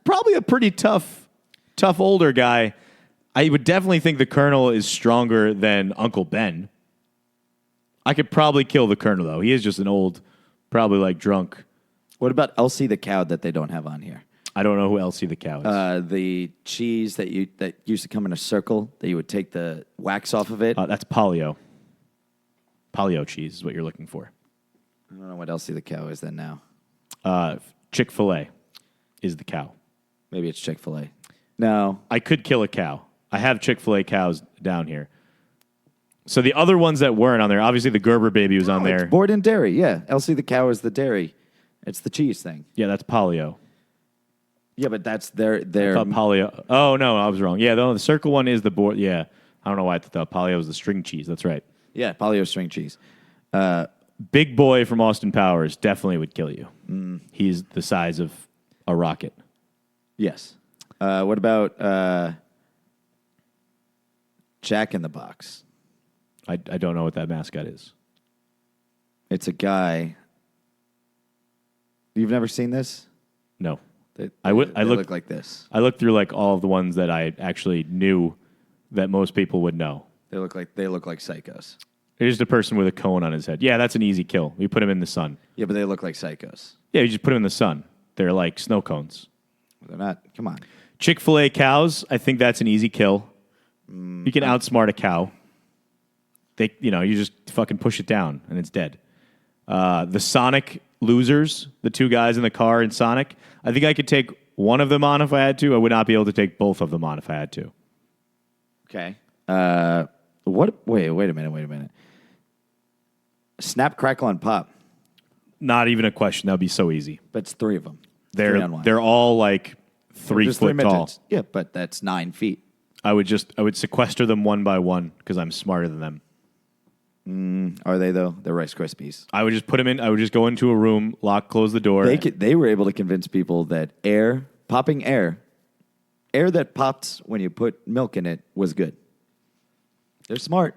probably a pretty tough older guy. I would definitely think the Colonel is stronger than Uncle Ben. I could probably kill the Colonel, though. He is just an old, probably drunk. What about Elsie the cow that they don't have on here? I don't know who Elsie the cow is. The cheese that used to come in a circle that you would take the wax off of it. That's polio. Polio cheese is what you're looking for. I don't know what Elsie the cow is then now. Chick-fil-A is the cow. Maybe it's Chick-fil-A. No. I could kill a cow. I have Chick-fil-A cows down here. So the other ones that weren't on there, obviously the Gerber baby was on there. It's Borden Dairy, yeah. Elsie the cow is the dairy. It's the cheese thing. Yeah, that's polio. Yeah, but that's their... I thought polio. Oh, no, I was wrong. Yeah, the circle one is the board. Yeah, I don't know why I thought polio was the string cheese. That's right. Yeah, polio string cheese. Big Boy from Austin Powers definitely would kill you. He's the size of a rocket. Yes. What about Jack in the Box? I don't know what that mascot is. It's a guy. You've never seen this? No. They I look like this. I looked through all of the ones that I actually knew that most people would know. They look like psychos. There's just a person with a cone on his head. Yeah, that's an easy kill. We put him in the sun. Yeah, but they look like psychos. Yeah, you just put them in the sun. They're like snow cones. They're not. Come on. Chick-fil-A cows, I think that's an easy kill. You can outsmart a cow. You just fucking push it down and it's dead. The Sonic losers, the two guys in the car in Sonic, I think I could take one of them on if I had to. I would not be able to take both of them on if I had to. Okay. What? Wait a minute. Snap, crackle, and pop. Not even a question. That would be so easy. But it's three of them. They're all 3 foot tall. Yeah, but that's 9 feet. I would sequester them one by one because I'm smarter than them. Are they though? They're Rice Krispies. I would just put them in. I would just go into a room, close the door. They were able to convince people that popping air that popped when you put milk in it was good. They're smart.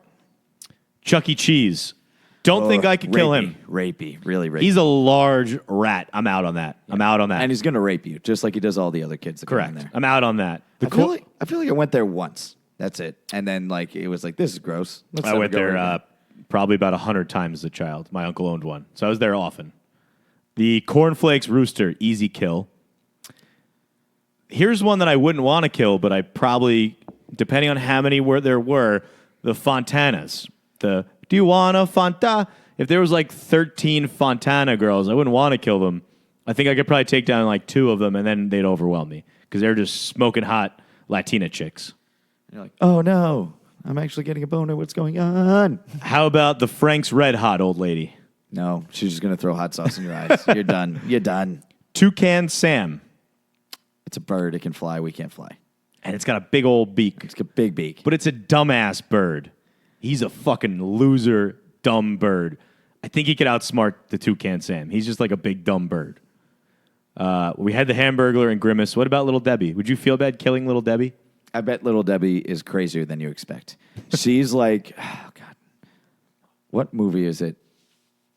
Chuck E. Cheese. Don't think I could kill him. Rapey, really rapey. He's a large rat. I'm out on that. Yeah. I'm out on that. And he's going to rape you, just like he does all the other kids that Correct. come in there. I'm out on that. I feel like I went there once. That's it. And then it was this is gross. I went there probably about 100 times as a child. My uncle owned one. So I was there often. The Cornflakes Rooster, easy kill. Here's one that I wouldn't want to kill, but I probably, depending on how many there were, the Fontanas. Do you want a Fanta? If there was 13 Fontana girls, I wouldn't want to kill them. I think I could probably take down 2 of them, and then they'd overwhelm me because they're just smoking hot Latina chicks. And you're like, oh no, I'm actually getting a boner. What's going on? How about the Frank's Red Hot old lady? No, she's just going to throw hot sauce in your eyes. You're done. You're done. Toucan Sam. It's a bird. It can fly. We can't fly. And it's got a big old beak. It's got a big beak. But it's a dumbass bird. He's a fucking loser, dumb bird. I think he could outsmart the Toucan Sam. He's just like a big, dumb bird. We had the Hamburglar and Grimace. What about Little Debbie? Would you feel bad killing Little Debbie? I bet Little Debbie is crazier than you expect. She's like, oh God, what movie is it?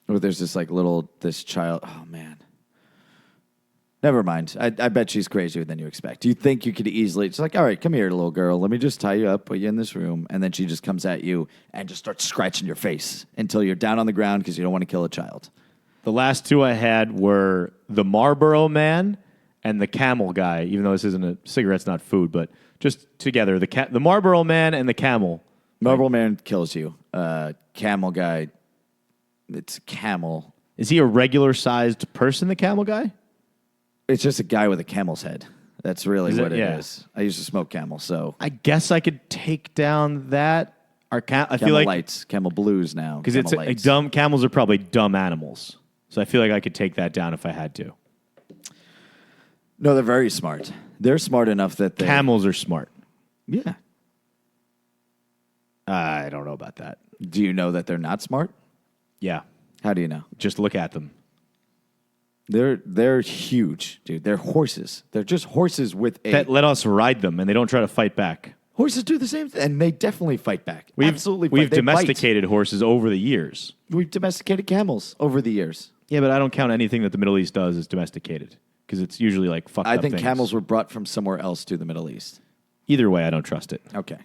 Where there's this child. Oh man, never mind. I bet she's crazier than you expect. You think you could easily? It's like, all right, come here, little girl. Let me just tie you up, put you in this room, and then she just comes at you and just starts scratching your face until you're down on the ground because you don't want to kill a child. The last two I had were the Marlboro Man and the Camel Guy. Even though this isn't a cigarette's not food, but just together, the Marlboro Man and the Camel. Marlboro Man kills you. Camel Guy, it's camel. Is he a regular sized person? The Camel Guy? It's just a guy with a camel's head. That's really what it Yeah. is. I used to smoke Camel, so I guess I could take down that. I Camel feel like Lights, Camel Blues now. because it's a dumb. Camels are probably dumb animals, so I feel like I could take that down if I had to. No, they're very smart. They're smart enough that they... Camels are smart. Yeah. I don't know about that. Do you know that they're not smart? Yeah, How do you know? just look at them. They're huge, dude. They're horses. They're just horses with a... That let us ride them, and they don't try to fight back. Horses do the same thing, and they definitely fight back. Absolutely fight. We've They bite. domesticated horses over the years. We've domesticated camels over the years. Yeah, but I don't count anything that the Middle East does as domesticated because it's usually like fucked I up think things. camels were brought from somewhere else to the Middle East. Either way, I don't trust it. Okay.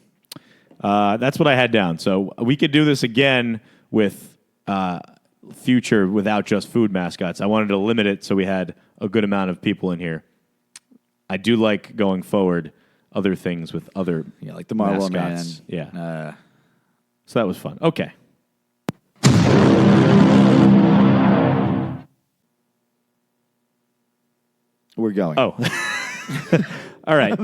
That's what I had down. So we could do this again with future without just food mascots. I wanted to limit it so we had a good amount of people in here. I do like going forward other things with other like the Marlboro Man. mascots. Yeah. So that was fun. Okay. We're going. Oh. All right.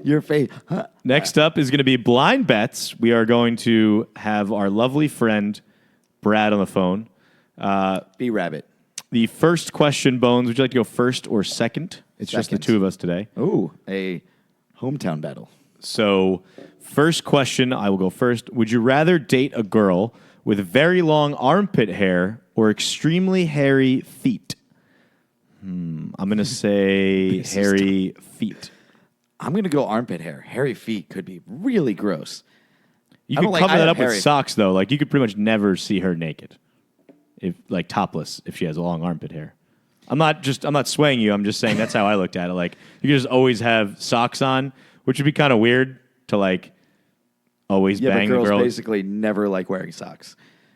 Your face. Huh? Next up is going to be blind bets. We are going to have our lovely friend Brad on the phone. B-Rabbit. The first question, Bones, would you like to go first or second? It's just the Second. two of us today. Ooh, a hometown battle. So, first question, I will go first. Would you rather date a girl with very long armpit hair or extremely hairy feet? I'm going to say This is hairy feet. I'm going to go armpit hair. Hairy feet could be really gross. You I could don't like- cover I that have up with hairy- socks, though. Like, you could pretty much never see her naked. If like topless, if she has a long armpit hair. I'm not swaying you. I'm just saying that's how I looked at it. Like, you could just always have socks on, which would be kind of weird to like always Yeah, bang but the girls girl. basically never like wearing socks.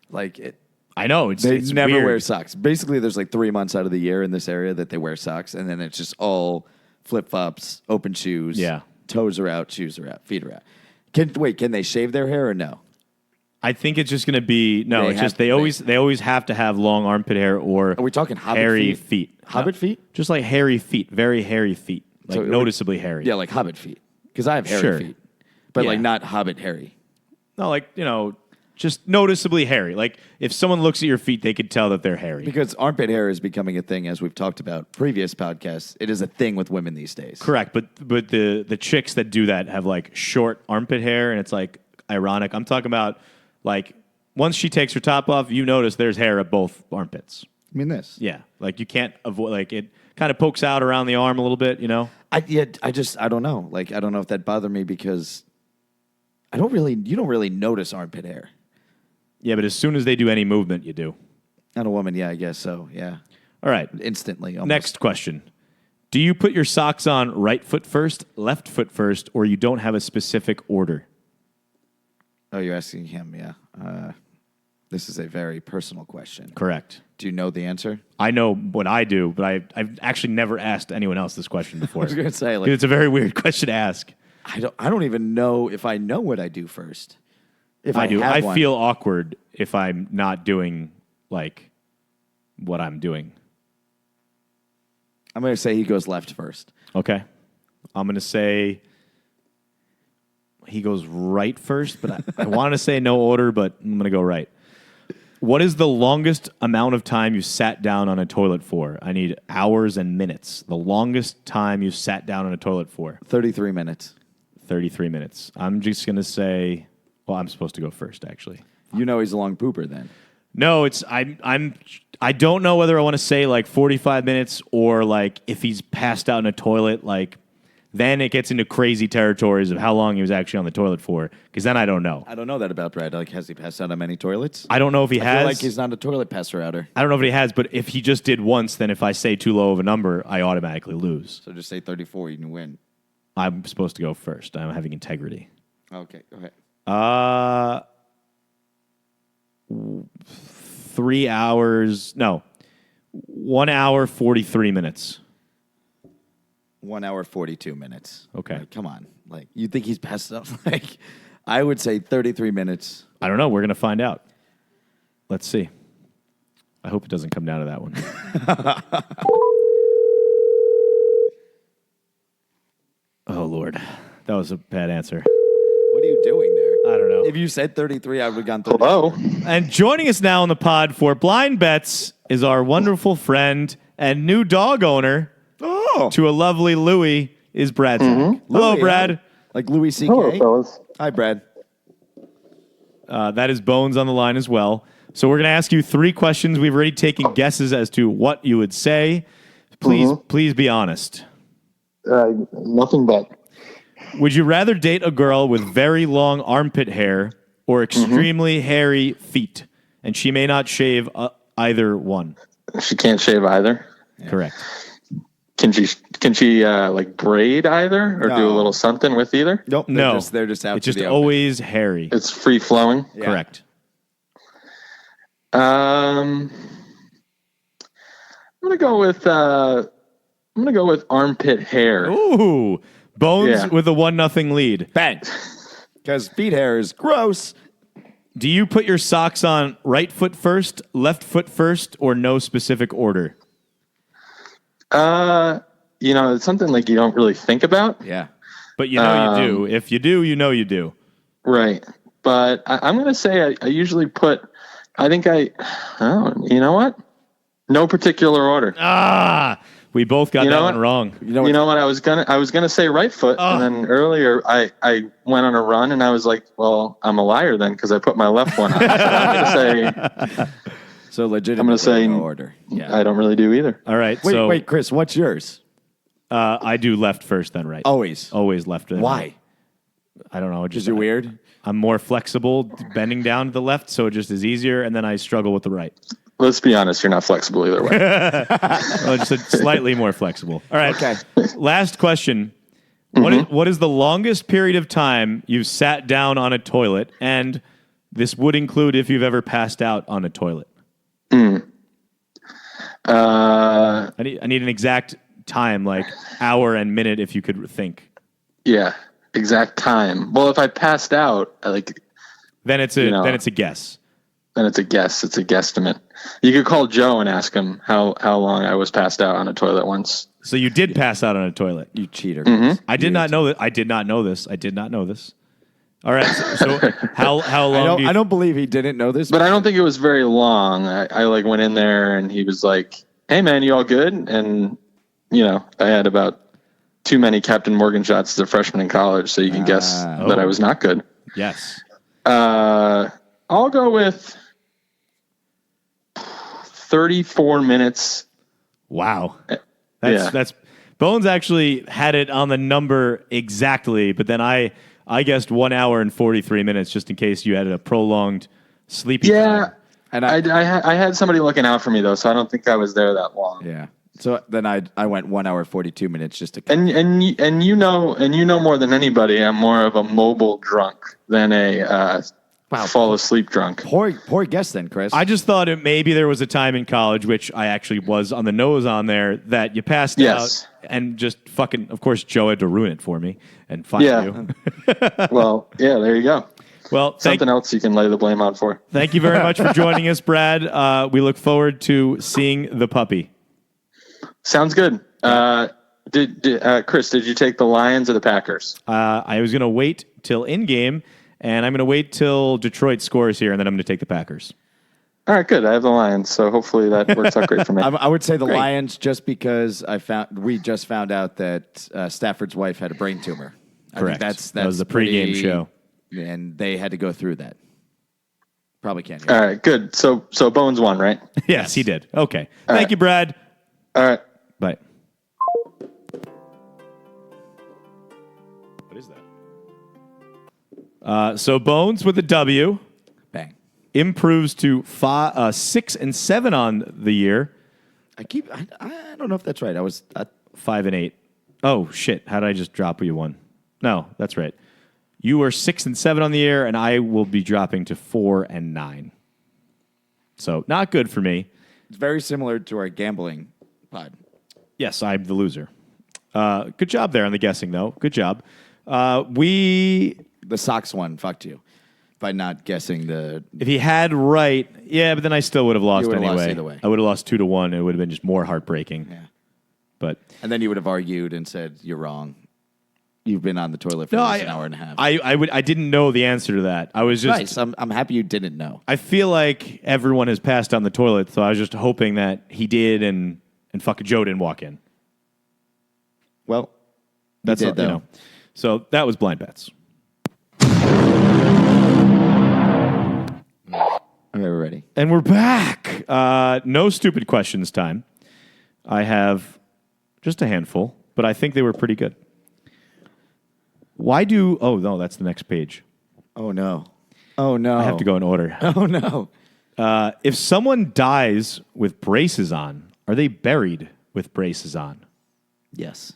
Like it, I know it's they it's never weird. wear socks. Basically, there's like 3 months out of the year in this area that they wear socks, and then it's just all flip flops, open shoes. Yeah. Toes are out, shoes are out, feet are out. Can they shave their hair or no? I think it's just going to be no. They It's have- just they always have to have long armpit hair or Are we talking hobbit hairy feet? feet? Hobbit No, feet? Just like hairy feet, very hairy feet, like So it would- noticeably hairy. Yeah, like hobbit feet. Because I have hairy Sure. feet, but Yeah. like not hobbit hairy. No, like just noticeably hairy. Like if someone looks at your feet, they could tell that they're hairy. Because armpit hair is becoming a thing, as we've talked about previous podcasts. It is a thing with women these days. Correct, but the chicks that do that have like short armpit hair, and it's like ironic. I'm talking about like once she takes her top off, you notice there's hair at both armpits. I mean this. Yeah, like you can't avoid. Like it kind of pokes out around the arm a little bit. I don't know. Like I don't know if that bothered me because you don't really notice armpit hair. Yeah, but as soon as they do any movement, you do. On a woman, yeah, I guess so. Yeah, All right. instantly. Almost. Next question. Do you put your socks on right foot first, left foot first, or you don't have a specific order? Oh, you're asking him. Yeah. This is a very personal question. Correct. Do you know the answer? I know what I do, but I've actually never asked anyone else this question before. I was gonna say, like- Dude, it's a very weird question to ask. I don't even know if I know what I do first. If I do. have I one. feel awkward if I'm not doing like what I'm doing. I'm gonna say he goes left first. Okay. I'm going to say he goes right first, but I want to say no order, but I'm going to go right. What is the longest amount of time you sat down on a toilet for? I need hours and minutes. The longest time you sat down on a toilet for? 33 minutes. 33 minutes. I'm just going to say, well, I'm supposed to go first, actually. You know he's a long pooper then. No, I don't know whether I want to say like 45 minutes or like if he's passed out in a toilet, like Then it gets into crazy territories of how long he was actually on the toilet for, because then I don't know. I don't know that about Brad. Like, has he passed out on many toilets? I don't know if he I has. feel like he's not a toilet passer outer. I don't know if he has, but if he just did once, then if I say too low of a number, I automatically lose. So just say 34, you can win. I'm supposed to go first. I'm having integrity. Okay, go ahead. 3 hours. No, 1 hour, 43 minutes. 1 hour, 42 minutes. Okay. Like, come on. Like, you think he's passed out? Like, I would say 33 minutes. I don't know. We're going to find out. Let's see. I hope it doesn't come down to that one. Oh, Lord. That was a bad answer. What are you doing there? I don't know. If you said 33, I would have gone 30. Hello. And joining us now on the pod for Blind Bets is our wonderful friend and new dog owner Oh. to a lovely Louie is Brad. Zach. Hello, Louis, Brad. huh? Like Louis C.K.? Hello, fellas. Hi, Brad. That is Bones on the line as well. So we're going to ask you 3 questions. We've already taken guesses as to what you would say. Please be honest. Nothing but. Would you rather date a girl with very long armpit hair or extremely hairy feet? And she may not shave either one. She can't shave either. Correct. Can she like braid either or do a No. little something with either? Nope. No. They're just out It's to just the open. always hairy. It's free flowing. Yeah. Correct. I'm gonna go with armpit hair. Ooh. Bones Yeah. with a 1-0 lead. Bang. Because feet hair is gross. Do you put your socks on right foot first, left foot first, or no specific order? It's something like you don't really think about. Yeah. But you know you do. If you do, you know you do. Right. But I'm going to say I usually put, you know what? No particular order. We both got You that know one what? wrong. You know what? I was gonna say right foot, and then earlier I went on a run, and I was like, well, I'm a liar then because I put my left one on. So I'm gonna say So legitimately say no order. Yeah. I don't really do either. All right. Wait, Chris, what's yours? I do left first, then right. Always. Always left. Then Why? right. I don't know. Because you're weird? I'm more flexible bending down to the left, so it just is easier, and then I struggle with the right. Let's be honest, you're not flexible either way. Well, just slightly more flexible. All right. Okay. Last question. What is the longest period of time you've sat down on a toilet? And this would include if you've ever passed out on a toilet. I need an exact time, like hour and minute, if you could think. Yeah, exact time. Well, if I passed out, Then it's a guess. then it's a guess. It's a guesstimate. You could call Joe and ask him how long I was passed out on a toilet once. So you did pass out on a toilet. You cheater. I did not know that. I did not know this. All right. So how long? I don't believe he didn't know this. But I don't think it was very long. I went in there and he was like, "Hey man, you all good?" And I had about too many Captain Morgan shots as a freshman in college, so you can guess that I was not good. Yes. I'll go with 34 minutes. Wow. That's Bones actually had it on the number exactly, but then I guessed 1 hour and 43 minutes just in case you had a prolonged sleepy time. And I had somebody looking out for me though, so I don't think I was there that long. Yeah. So then I went 1 hour 42 minutes just to. And you know more than anybody, I'm more of a mobile drunk than a fall asleep drunk. Poor guess then, Chris. I just thought maybe there was a time in college, which I actually was on the nose on there, that you passed out and just fucking, of course, Joe had to ruin it for me and find you. Well, yeah, there you go. Well, something else you can lay the blame on for. Thank you very much for joining us, Brad. We look forward to seeing the puppy. Sounds good. Chris, did you take the Lions or the Packers? I was going to wait till in-game, and I'm going to wait till Detroit scores here, and then I'm going to take the Packers. All right, good. I have the Lions, so hopefully that works out great for me. I would say the Lions just because we just found out that Stafford's wife had a brain tumor. Correct. I think that was the pregame show. And they had to go through that. Probably can't hear. All right, good. So Bones won, right? Yes, he did. Okay. Thank you, Brad. All right. Bye. What is that? So Bones with a W Bang. improves to 6 and 7 on the year. I don't know if that's right. 5 and 8. Oh shit! How did I just drop you one? No, that's right. You are 6 and 7 on the year, and I will be dropping to 4 and 9. So not good for me. It's very similar to our gambling pod. Yes, I'm the loser. Good job there on the guessing, though. Good job. The Sox one fucked you by not guessing the. If he had right, yeah, but then I still would have lost You would have anyway. lost either way. I would have lost 2-1. It would have been just more heartbreaking. Yeah. But And then you would have argued and said you're wrong. You've been on the toilet for an hour and a half. I didn't know the answer to that. I was just. Nice. I'm happy you didn't know. I feel like everyone has passed on the toilet, so I was just hoping that he did, and fucking Joe didn't walk in. Well, That's did, all, though. So that was blind bets. Okay, we're ready. And we're back. No stupid questions time. I have just a handful, but I think they were pretty good. Why do... Oh, no, that's the next page. Oh, no. Oh, no. I have to go in order. Oh, no. If someone dies with braces on, are they buried with braces on? Yes.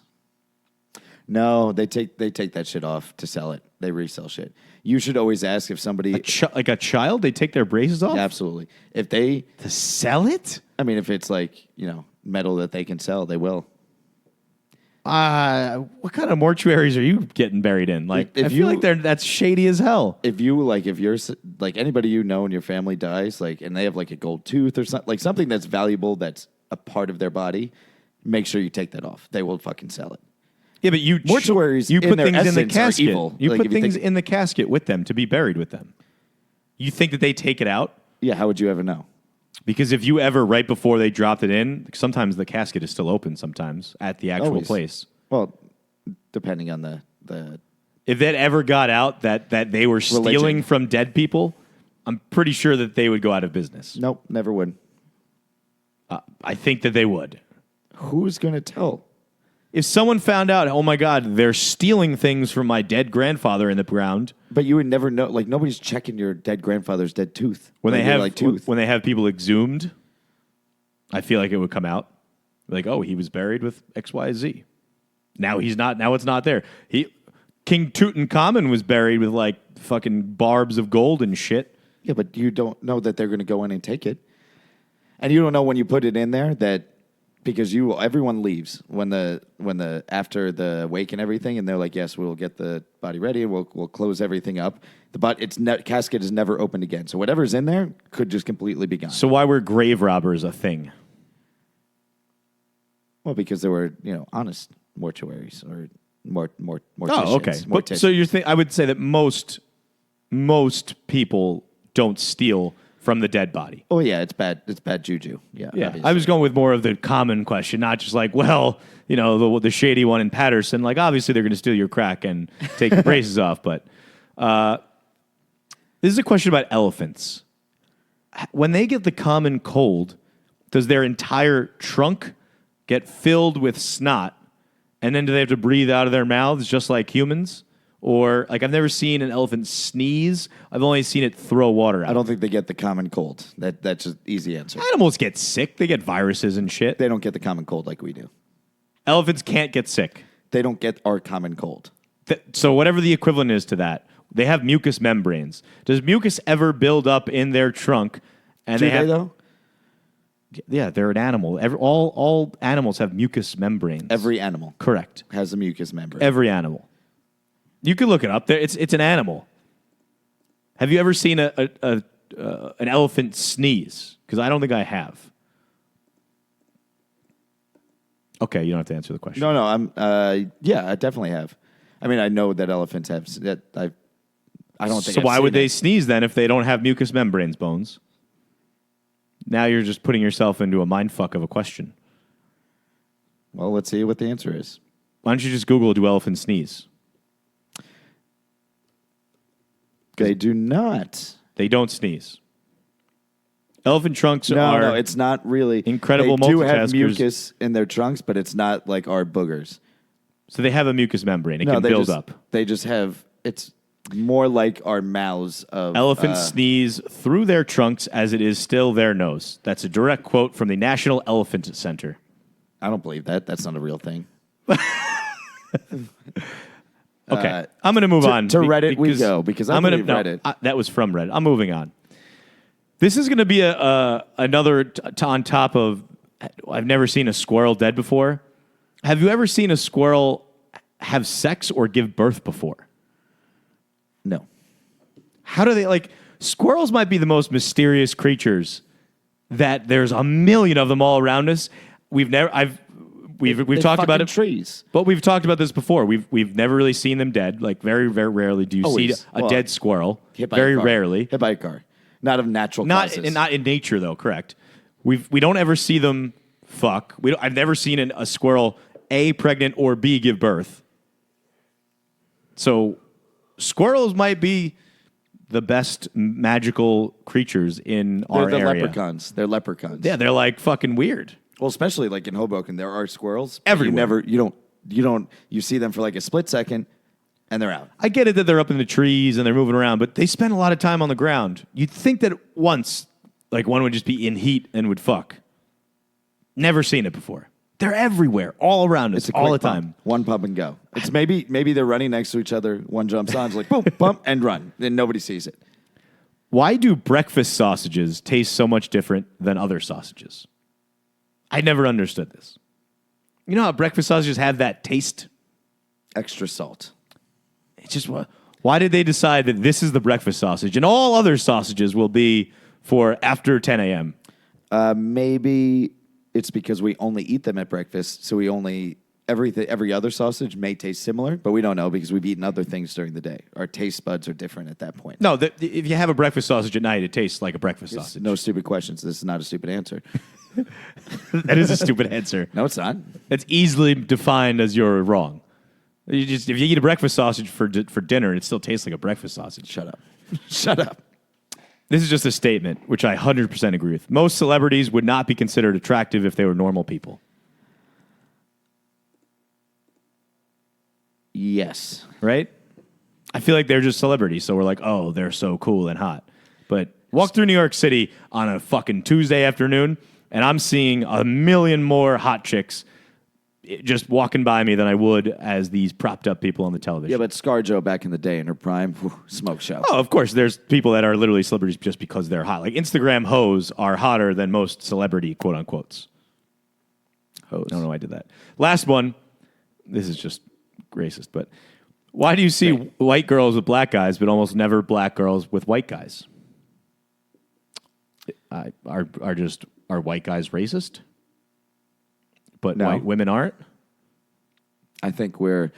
No, they take that shit off to sell it. They resell shit. You should always ask if somebody... Like a child, they take their braces off? Absolutely. If they... To sell it? I mean, if it's like, metal that they can sell, they will. What kind of mortuaries are you getting buried in? Like, If I feel you- like that's shady as hell. If you're like anybody in your family dies, like, and they have like a gold tooth or something, like something that's valuable, that's a part of their body, make sure you take that off. They will fucking sell it. Yeah, but Mortuaries, you in put their things in the essence, are casket. evil. You Like, put if you things think- in the casket with them to be buried with them. You think that they take it out? Yeah, how would you ever know? Because if you ever, right before they dropped it in, sometimes the casket is still open sometimes at the actual Always. place. Well, depending on the If that ever got out that they were stealing Religion. from dead people, I'm pretty sure that they would go out of business. Nope, never would. I think that they would. Who's going to tell? If someone found out, oh my God, they're stealing things from my dead grandfather in the ground, But you would never know. Like, nobody's checking your dead grandfather's dead tooth. when Like, they your, have like tooth. when they have people exhumed, I feel like it would come out. Like, oh, he was buried with XYZ. Now he's not. Now it's not there. King Tutankhamun was buried with like fucking barbs of gold and shit. Yeah, but you don't know that they're going to go in and take it, and you don't know when you put it in there that because everyone leaves when the after the wake and everything, and they're like, yes, we'll get the body ready, we'll close everything up. The casket is never opened again, so whatever's in there could just completely be gone. So why were grave robbers a thing? Well, because there were honest mortuaries or morticians. Oh, okay. But, morticians. so I would say that most people don't steal from the dead body. Oh yeah, it's bad. It's bad juju. Yeah, Yeah, obviously. I was going with more of the common question, not just like, well, the shady one in Patterson. Like, obviously, they're going to steal your crack and take your braces off. But this is a question about elephants. When they get the common cold, does their entire trunk get filled with snot, and then do they have to breathe out of their mouths just like humans? Or, like, I've never seen an elephant sneeze. I've only seen it throw water out. I don't think they get the common cold. That's an easy answer. Animals get sick. They get viruses and shit. They don't get the common cold like we do. Elephants can't get sick. They don't get our common cold. So whatever the equivalent is to that, they have mucous membranes. Does mucus ever build up in their trunk? And Do they have, though? Yeah, they're an animal. All animals have mucous membranes. Every animal Correct. has a mucous membrane. Every animal. You can look it up. It's an animal. Have you ever seen an elephant sneeze? Because I don't think I have. Okay, you don't have to answer the question. No, yeah, I definitely have. I mean, I know that elephants have that. I don't think. So I've why seen would they it. sneeze then if they don't have mucous membranes, Bones? Now you're just putting yourself into a mindfuck of a question. Well, let's see what the answer is. Why don't you just Google, do elephants sneeze? They do not. They don't sneeze. Elephant trunks No, are... it's not really incredible They do have multitaskers. mucus in their trunks, but it's not like our boogers. So they have a mucous membrane. It can they build just, up. They just have, it's more like our mouths of... Elephants sneeze through their trunks as it is still their nose. That's a direct quote from the National Elephant Center. I don't believe that. That's not a real thing. Okay, I'm going to move on. To Reddit we go, because I believe Reddit. That was from Reddit. I'm moving on. This is going to be another on top of, I've never seen a squirrel dead before. Have you ever seen a squirrel have sex or give birth before? No. How do they, like, squirrels might be the most mysterious creatures that there's a million of them all around us. We've talked about it. Trees. But we've talked about this before. We've never really seen them dead. Like, very, very rarely do you see a dead squirrel. Very rarely. Hit by a car. Not of natural causes. Not in nature, though, correct. We don't ever see them fuck. I've never seen a squirrel, A, pregnant, or B, give birth. So squirrels might be the best magical creatures in our area. Leprechauns. They're leprechauns. Yeah, they're like fucking weird. Well, especially like in Hoboken, there are squirrels. Everywhere. You see them for like a split second, and they're out. I get it that they're up in the trees and they're moving around, but they spend a lot of time on the ground. You'd think that once, like, one would just be in heat and would fuck. Never seen it before. They're everywhere, all around us, all the time. One pump and go. It's maybe they're running next to each other. One jumps on, it's like boom, bump, and run. Then nobody sees it. Why do breakfast sausages taste so much different than other sausages? I never understood this. You know how breakfast sausages have that taste? Extra salt. It's just, why did they decide that this is the breakfast sausage and all other sausages will be for after 10 a.m.? Maybe it's because we only eat them at breakfast, so every other sausage may taste similar, but we don't know because we've eaten other things during the day. Our taste buds are different at that point. No, if you have a breakfast sausage at night, it tastes like a breakfast sausage. No stupid questions. This is not a stupid answer. That is a stupid answer. No, it's not. It's easily defined as you're wrong. If you eat a breakfast sausage for dinner, it still tastes like a breakfast sausage. Shut up. Shut up. This is just a statement, which I 100% agree with. Most celebrities would not be considered attractive if they were normal people. Yes. Right? I feel like they're just celebrities, so we're like, oh, they're so cool and hot. But walk through New York City on a fucking Tuesday afternoon, and I'm seeing a million more hot chicks just walking by me than I would as these propped up people on the television. Yeah, but ScarJo back in the day in her prime, smoke show. Oh, of course. There's people that are literally celebrities just because they're hot. Like Instagram hoes are hotter than most celebrity quote unquotes. Hoes. I don't know why I did that. Last one. This is just racist, but why do you see white girls with black guys, but almost never black girls with white guys? Are white guys racist? But No. white women aren't? I think we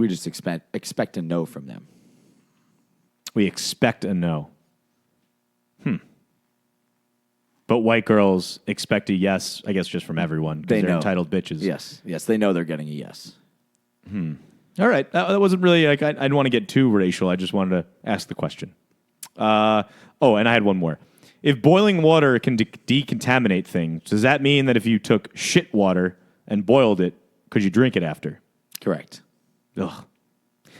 just expect a no from them. We expect a no. But white girls expect a yes, I guess, just from everyone because they're know. entitled bitches. Yes, they know they're getting a yes. All right. That wasn't really like I didn't want to get too racial. I just wanted to ask the question. And I had one more. If boiling water can decontaminate things, does that mean that if you took shit water and boiled it, could you drink it after? Correct. Ugh.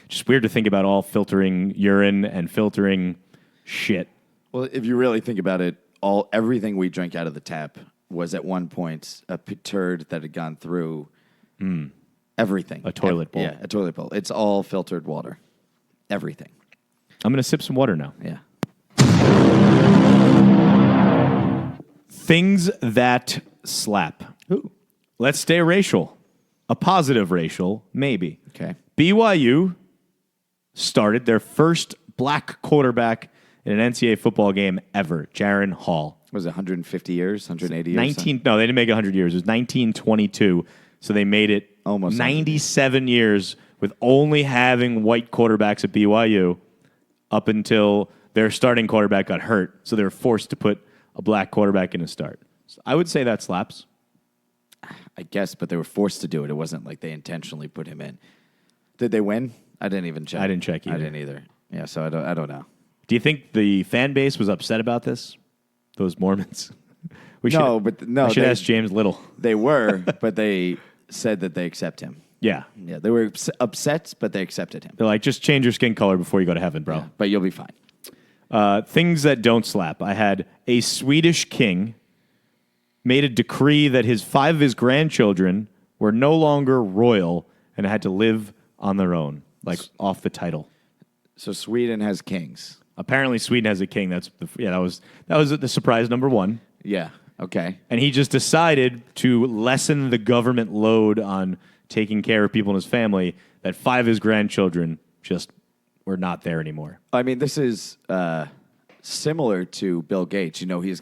Just weird to think about all filtering urine and filtering shit. Well, if you really think about it, everything we drink out of the tap was at one point a turd that had gone through everything. A toilet bowl. Yeah, a toilet bowl. It's all filtered water. Everything. I'm going to sip some water now. Yeah. Things that slap. Ooh. Let's stay racial. A positive racial, maybe. Okay. BYU started their first black quarterback in an NCAA football game ever, Jaron Hall. Was it 150 years, 180 years? 19. No, they didn't make it 100 years. It was 1922. So they made it Almost 97 years with only having white quarterbacks at BYU up until their starting quarterback got hurt. So they were forced to put a black quarterback in to start. So I would say that slaps. I guess, but they were forced to do it. It wasn't like they intentionally put him in. Did they win? I didn't even check. I didn't check either. I didn't either. Yeah, so I don't know. Do you think the fan base was upset about this? Those Mormons? I should ask James Little. They were, but they said that they accept him. Yeah. Yeah, they were upset, but they accepted him. They're like, just change your skin color before you go to heaven, bro. Yeah, but you'll be fine. Things that don't slap. I had a Swedish king made a decree that 5 of his grandchildren were no longer royal and had to live on their own, like off the title. So Sweden has kings. Apparently, Sweden has a king. That was the surprise number one. Yeah. Okay. And he just decided to lessen the government load on taking care of people in his family. That 5 of his grandchildren just were not there anymore. I mean, this is similar to Bill Gates. You know, he's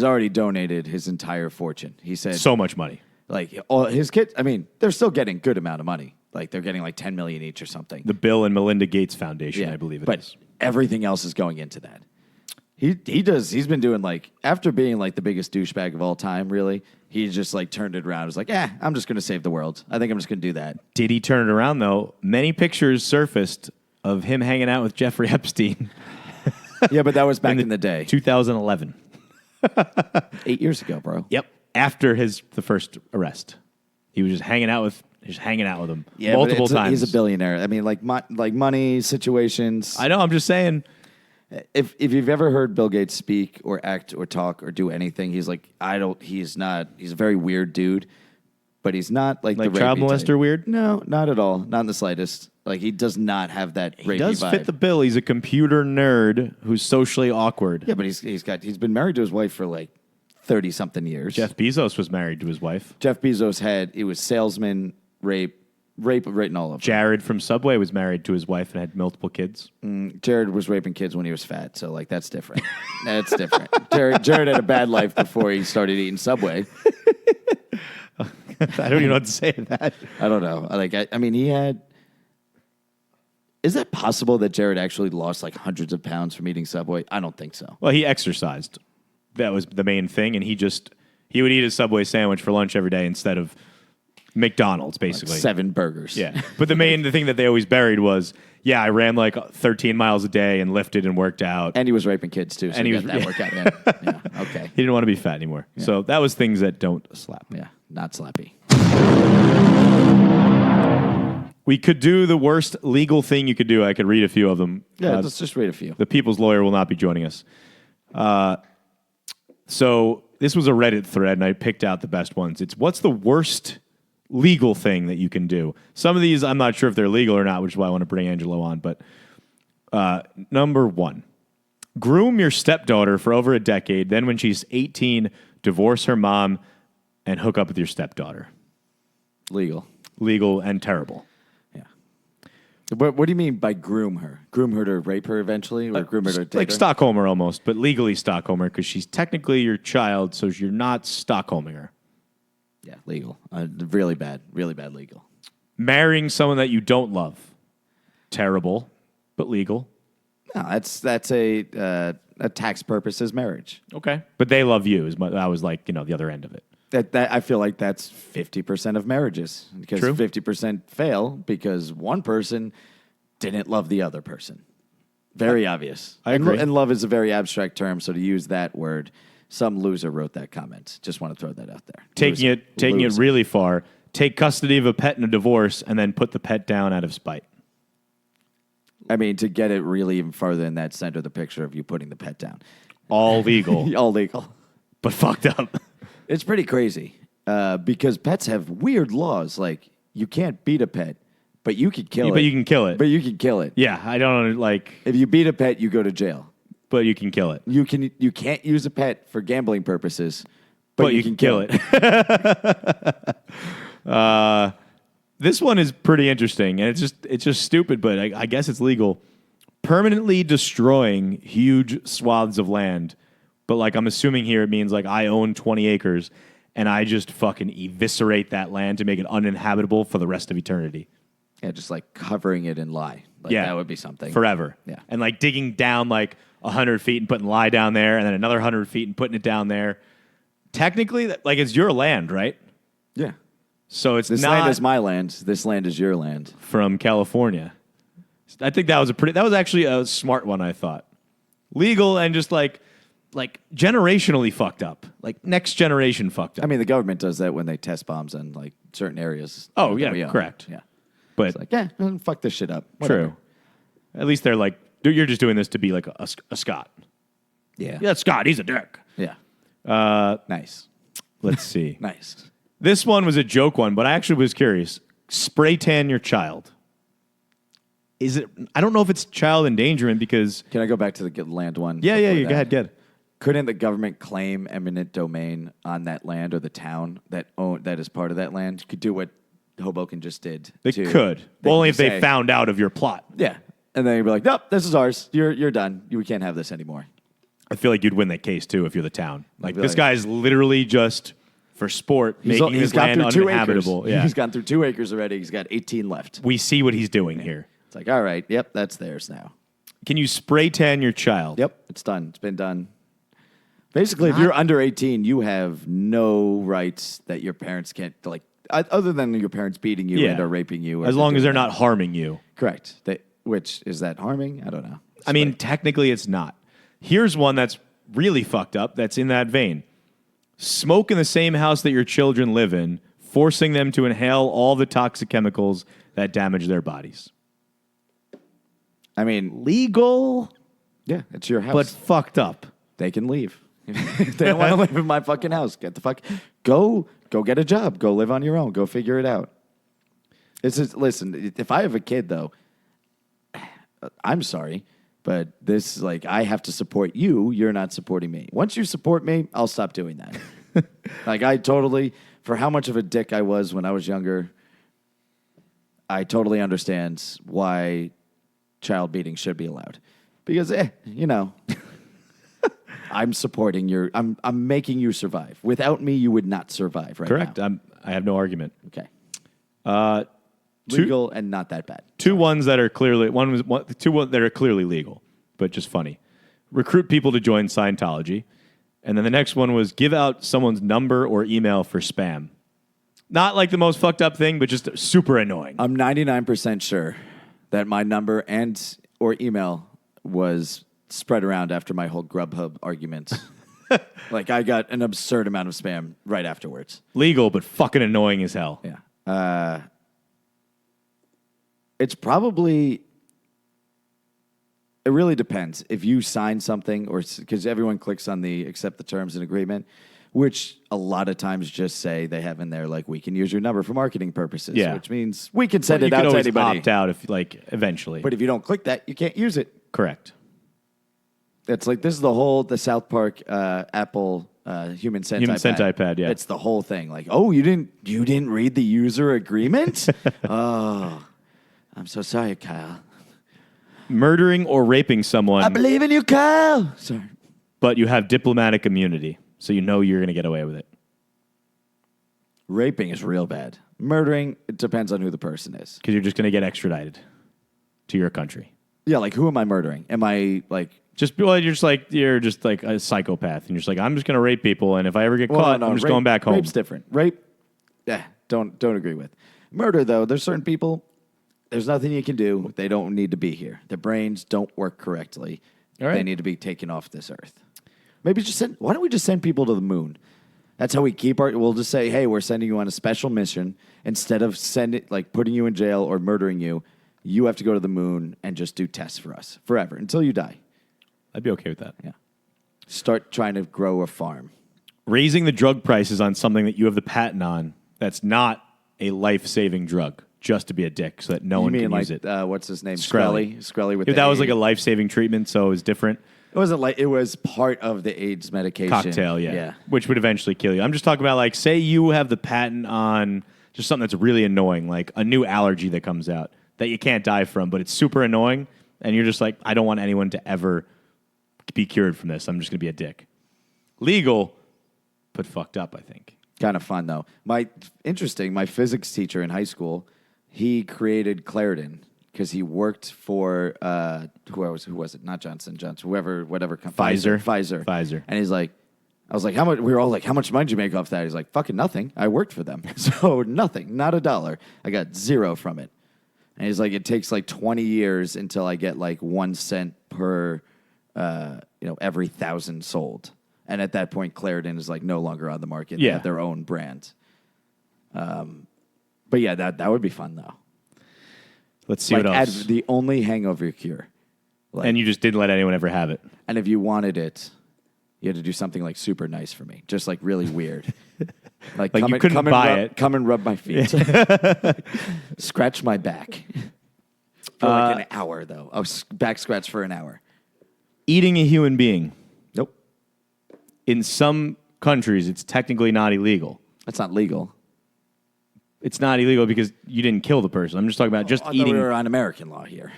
already donated his entire fortune. He said So much money. like all his kids. I mean, they're still getting good amount of money. Like they're getting like 10 million each or something. The Bill and Melinda Gates Foundation, I believe it is. But everything else is going into that. He's been doing like, after being like the biggest douchebag of all time, really, he just like turned it around. It was like, I'm just going to save the world. I think I'm just going to do that. Did he turn it around, though? Many pictures surfaced of him hanging out with Jeffrey Epstein. Yeah, but that was back in the day. 2011. 8 years ago, bro. Yep. After the first arrest. He was just hanging out with him Yeah, multiple but times. He's a billionaire. I mean, like money situations. I know, I'm just saying. If you've ever heard Bill Gates speak or act or talk or do anything, he's like, he's a very weird dude, but he's not like the child rapey molester type. weird? No, not at all. Not in the slightest. Like, he does not have that rapey He does vibe. fit the bill. He's a computer nerd who's socially awkward. Yeah, but he's been married to his wife for like 30-something years. Jeff Bezos was married to his wife. Jeff Bezos it was salesman, rape written all over. Jared from Subway was married to his wife and had multiple kids. Jared was raping kids when he was fat, so like that's different. That's different. Jared had a bad life before he started eating Subway. I don't even know what to say to that. I don't know. I mean, he had. Is that possible that Jared actually lost like hundreds of pounds from eating Subway? I don't think so. Well, he exercised. That was the main thing, and he would eat a Subway sandwich for lunch every day instead of McDonald's, basically. Like 7 burgers. Yeah. But the thing that they always buried was, I ran like 13 miles a day and lifted and worked out. And he was raping kids too, so And he he got was- that workout in. Yeah, okay. He didn't want to be fat anymore. So that was things that don't slap. Yeah, not slappy. We could do the worst legal thing you could do. I could read a few of them. Yeah, let's just read a few. The People's Lawyer will not be joining us. So this was a Reddit thread, and I picked out the best ones. It's what's the worst legal thing that you can do? Some of these, I'm not sure if they're legal or not, which is why I want to bring Angelo on. But number 1, groom your stepdaughter for over a decade. Then when she's 18, divorce her mom and hook up with your stepdaughter. Legal. Legal and terrible. Yeah. What do you mean by groom her? Groom her to rape her eventually, or groom her to date Like her? Stockholmer almost, but legally Stockholmer because she's technically your child, so you're not Stockholming her. Yeah, legal. Really bad legal. Marrying someone that you don't love. Terrible, but legal. No, that's a tax purposes marriage. Okay. But they love you. That was like, the other end of it. That I feel like that's 50% of marriages, because True. 50% fail because one person didn't love the other person. Very obvious. I agree. And love is a very abstract term, so to use that word, some loser wrote that comment. Just want to throw that out there. Taking it really far, take custody of a pet in a divorce and then put the pet down out of spite. I mean, to get it really even farther than that, center the picture of you putting the pet down. All legal, All legal. but fucked up. It's pretty crazy because pets have weird laws. Like, you can't beat a pet, but you can kill it. But you can kill it. But you can kill it. Yeah, I don't like, If you beat a pet, you go to jail. but you can kill it. You can't use a pet for gambling purposes, but you can kill it. This one is pretty interesting, and it's just stupid, but I guess it's legal. Permanently destroying huge swaths of land, but like I'm assuming here it means like I own 20 acres, and I just fucking eviscerate that land to make it uninhabitable for the rest of eternity. Yeah, just like covering it in lye. Like, Yeah, that would be something. forever. Yeah. And like digging down like 100 feet and putting lye down there, and then another 100 feet and putting it down there. Technically, like it's your land, right? Yeah. So it's This not land is my land. This land is your land. from California. I think that was actually a smart one, I thought. Legal and just like like generationally fucked up, like next generation fucked up. I mean, the government does that when they test bombs in like certain areas. Oh, that yeah, we own. correct. Yeah, but it's like fuck this shit up. Whatever. true. At least they're like, you're just doing this to be like a Scot. Yeah, Yeah, Scott, he's a dick. yeah. Nice, Let's see. nice. This one was a joke one, but I actually was curious. Spray tan your child. Is it? I don't know if it's child endangerment because. Can I go back to the land one? Yeah, before you that? go ahead. Couldn't the government claim eminent domain on that land, or the town that is part of that land could do what Hoboken just did? They could. Only if they found out of your plot. Yeah, and then you'd be like, nope, this is ours. You're done. We can't have this anymore. I feel like you'd win that case too if you're the town. Like be this like- guy's literally just for sport making his got land through 2 uninhabitable. acres. Yeah. He's gone through 2 acres already. He's got 18 left. We see what he's doing here. It's like, all right, yep, that's theirs now. Can you spray tan your child? Yep, it's done. It's been done. Basically, if you're under 18, you have no rights that your parents can't, like, other than your parents beating you Yeah. and or raping you. Or As long as they're doing not harming you. that. Correct. Which, is that harming? I don't know. I mean, technically it's not. Here's one that's really fucked up that's in that vein. Smoke in the same house that your children live in, forcing them to inhale all the toxic chemicals that damage their bodies. I mean, Legal, yeah, it's your house. but fucked up. They can leave. If they don't want to live in my fucking house, get the fuck. Go get a job. Go live on your own. Go figure it out. Listen, if I have a kid, though, I'm sorry, but this, like, I have to support you. You're not supporting me. Once you support me, I'll stop doing that. Like, I totally, for how much of a dick I was when I was younger, I totally understand why child beating should be allowed. Because, I'm supporting I'm making you survive. Without me, you would not survive right Correct. now. I have no argument. Okay. Two- Legal and not that bad. Two ones that are clearly that are clearly legal, but just funny. Recruit people to join Scientology, and then the next one was give out someone's number or email for spam. Not like the most fucked up thing, but just super annoying. I'm 99% sure that my number and or email was spread around after my whole Grubhub argument. Like, I got an absurd amount of spam right afterwards. Legal, but fucking annoying as hell. Yeah. It's probably... It really depends. If you sign something, or because everyone clicks on the accept the terms and agreement, which a lot of times just say they have in there, like, we can use your number for marketing purposes, Yeah. which means we can send You it could out to always anybody. opt out if, like, eventually. But if you don't click that, you can't use it. Correct. It's like, this is the South Park Apple human centipede. Pad, yeah. It's the whole thing. Like, oh, you didn't read the user agreement? Oh, I'm so sorry, Kyle. Murdering or raping someone, I believe in you, Kyle. Sorry. but you have diplomatic immunity, so you know you're going to get away with it. Raping is real bad. Murdering, it depends on who the person is. Because you're just going to get extradited to your country. Yeah, like, who am I murdering? Am I, like... You're just like a psychopath, and you're just like, I'm just going to rape people, and if I ever get caught, no, I'm just going back home. Rape's different. Rape, don't agree with. Murder, though, there's certain people, there's nothing you can do. They don't need to be here. Their brains don't work correctly. All right. They need to be taken off this earth. Maybe why don't we just send people to the moon? That's how we keep we'll just say, hey, we're sending you on a special mission. Instead of putting you in jail or murdering you, you have to go to the moon and just do tests for us forever until you die. I'd be okay with that. Yeah. Start trying to grow a farm. Raising the drug prices on something that you have the patent on that's not a life-saving drug, just to be a dick so that no one can use it. What's his name? Skrelly. Skrelly with If the that was like A. a life-saving treatment, so it was different. It wasn't like it was part of the AIDS medication. Cocktail, yeah. Which would eventually kill you. I'm just talking about, like, say you have the patent on just something that's really annoying, like a new allergy that comes out that you can't die from, but it's super annoying, and you're just like, I don't want anyone to ever be cured from this. I'm just going to be a dick. Legal, but fucked up, I think. Kind of fun, though. My physics teacher in high school, he created Claritin because he worked for, who was it? Not Johnson, whatever company. Pfizer. And he's like, I was like, how much? We were all like, how much money did you make off that? He's like, fucking nothing. I worked for them. So nothing, not $1. I got zero from it. And he's like, it takes like 20 years until I get like 1 cent per every 1,000 sold. And at that point, Claritin is like no longer on the market. Yeah. They have their own brand. But yeah, that would be fun though. Let's see what else. The only hangover cure. And you just didn't let anyone ever have it. And if you wanted it, you had to do something like super nice for me, just like really weird. Like you couldn't buy it. Come and rub my feet. Scratch my back. For like an hour, though. Back scratch for an hour. Eating a human being. Nope. In some countries, it's technically not illegal. That's not legal. It's not illegal because you didn't kill the person. I'm just talking about just I eating. thought we were on American law here.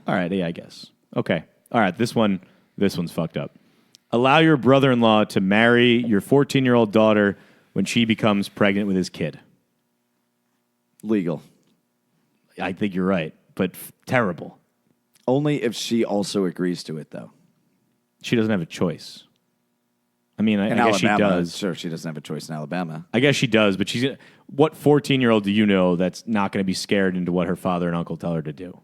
All right, yeah, I guess. Okay. All right, this one's fucked up. Allow your brother-in-law to marry your 14-year-old daughter when she becomes pregnant with his kid. Legal. I think you're right, but terrible. Only if she also agrees to it, though. She doesn't have a choice. I mean, I In guess she Alabama, does. Sure, she doesn't have a choice in Alabama. I guess she does, but what 14-year-old do you know that's not going to be scared into what her father and uncle tell her to do?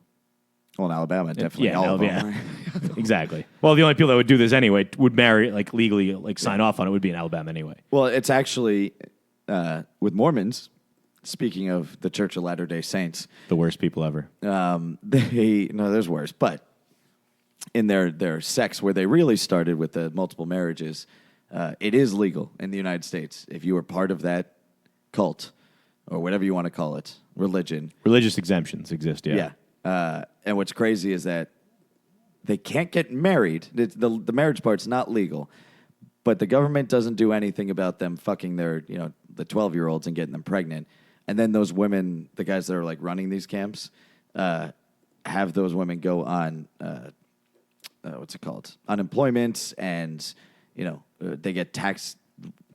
Well, in Alabama, definitely Yeah, all of them. yeah. Exactly. Well, the only people that would do this anyway would marry, like legally, like sign off on it would be in Alabama anyway. Well, it's actually, with Mormons, speaking of the Church of Latter-day Saints, The worst people ever. there's worse, but in their sects where they really started with the multiple marriages, it is legal in the United States. If you were part of that cult, or whatever you want to call it, religion. Religious exemptions exist, yeah. Yeah. And what's crazy is that they can't get married. The marriage part's not legal, but the government doesn't do anything about them fucking their, the 12-year-olds and getting them pregnant. And then those women, the guys that are like running these camps, have those women go on, what's it called? Unemployment, and, they get tax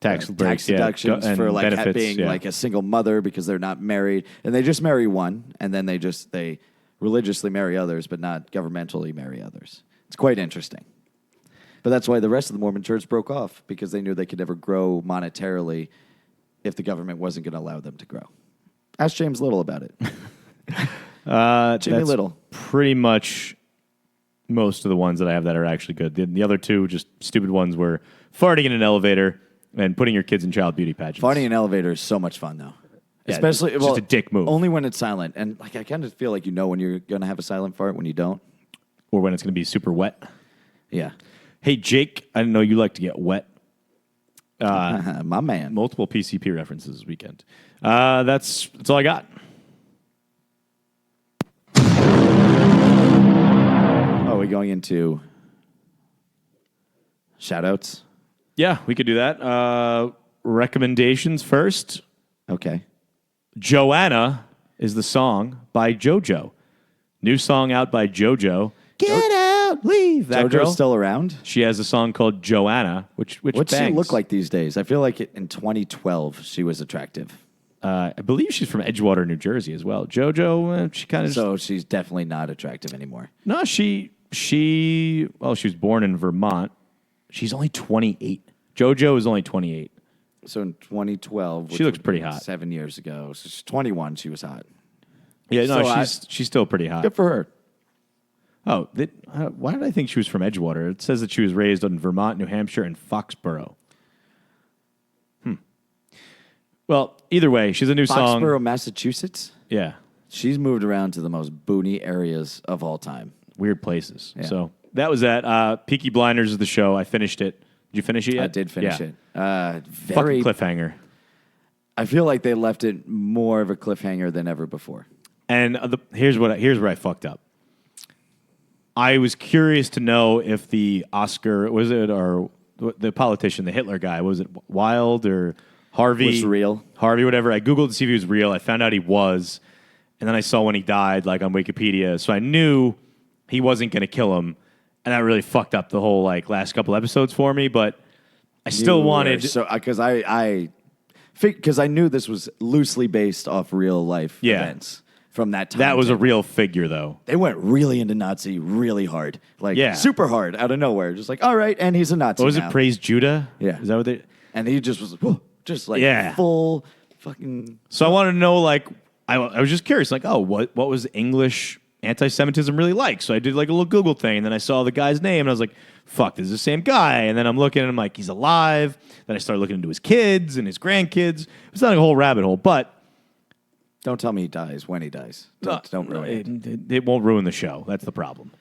breaks, deductions and for like benefits, being yeah. like a single mother because they're not married, and they just marry one, and then they religiously marry others, but not governmentally marry others. It's quite interesting. But that's why the rest of the Mormon church broke off, because they knew they could never grow monetarily if the government wasn't going to allow them to grow. Ask James Little about it. Jimmy That's Little. pretty much most of the ones that I have that are actually good. The other two, just stupid ones, were farting in an elevator and putting your kids in child beauty pageants. Farting in an elevator is so much fun, though. Yeah, Especially, it's just a dick move. Only when it's silent. And like I kind of feel like when you're going to have a silent fart when you don't. Or when it's going to be super wet. Yeah. Hey, Jake, I didn't know you like to get wet. My man. Multiple PCP references this weekend. That's all I got. Oh, are we going into shout-outs? Yeah, we could do that. Recommendations first. Okay. Joanna is the song by JoJo. New song out by JoJo. Get out, leave. That JoJo's girl. still around? She has a song called Joanna, which What's bangs. she look like these days? I feel like in 2012 she was attractive. I believe she's from Edgewater, New Jersey as well. JoJo, she kind of... So she's definitely not attractive anymore. No, she was born in Vermont. She's only 28. JoJo is only 28. So in 2012, She looks would pretty be hot. 7 years ago. So she's 21. She was hot. Yeah, no, So she's still pretty hot. Good for her. Oh, why did I think she was from Edgewater? It says that she was raised in Vermont, New Hampshire, and Foxborough. Well, either way, she's a new song. Foxborough, Massachusetts. Yeah, She's moved around to the most boony areas of all time. weird places. Yeah. So that was that. Peaky Blinders is the show. I finished it. Did you finish it yet? I did finish Yeah. it. Fucking cliffhanger. I feel like they left it more of a cliffhanger than ever before. And here's where I fucked up. I was curious to know if the Oscar or the politician, the Hitler guy, was it Wilde or Harvey? Was real. Harvey, whatever. I Googled to see if he was real. I found out he was. And then I saw when he died, like on Wikipedia. So I knew he wasn't going to kill him. And that really fucked up the whole last couple episodes for me. But I still wanted. Because I knew this was loosely based off real life Yeah. events from that time. That was a too. real figure, though. They went really into Nazi really hard. Yeah. Super hard out of nowhere. Just like, all right, and he's a Nazi What was now. it? Praise Judah? Yeah. Is that what they? And he just was whoa, just like Yeah. full fucking... So I wanted to know, I was just curious, what was English anti-Semitism really like. So I did like a little Google thing, and then I saw the guy's name, and I was like, fuck, this is the same guy. And then I'm looking, and I'm like, he's alive. Then I started looking into his kids and his grandkids. It's not like a whole rabbit hole, but Don't tell me he dies when he dies. Don't ruin it. it won't ruin the show. That's the problem.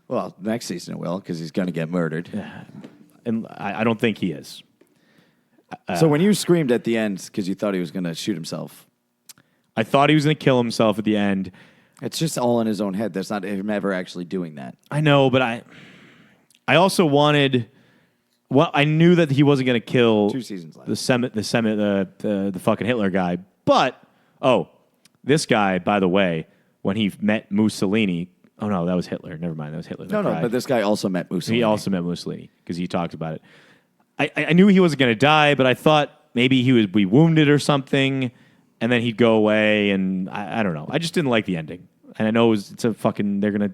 Well, next season it will because he's going to get murdered. And I don't think he is. So when you screamed at the end because you thought he was going to shoot himself, I thought he was going to kill himself at the end. it's just all in his own head. That's not him ever actually doing that. I know, but I also wanted. Well, I knew that he wasn't going to kill 2 seasons left. the fucking Hitler guy. But this guy, by the way, when he met Mussolini. Oh no, that was Hitler. Never mind, that was Hitler. No, but this guy also met Mussolini. He also met Mussolini because he talked about it. I knew he wasn't going to die, but I thought maybe he would be wounded or something, and then he'd go away. And I don't know. I just didn't like the ending. And I know it's a fucking. They're gonna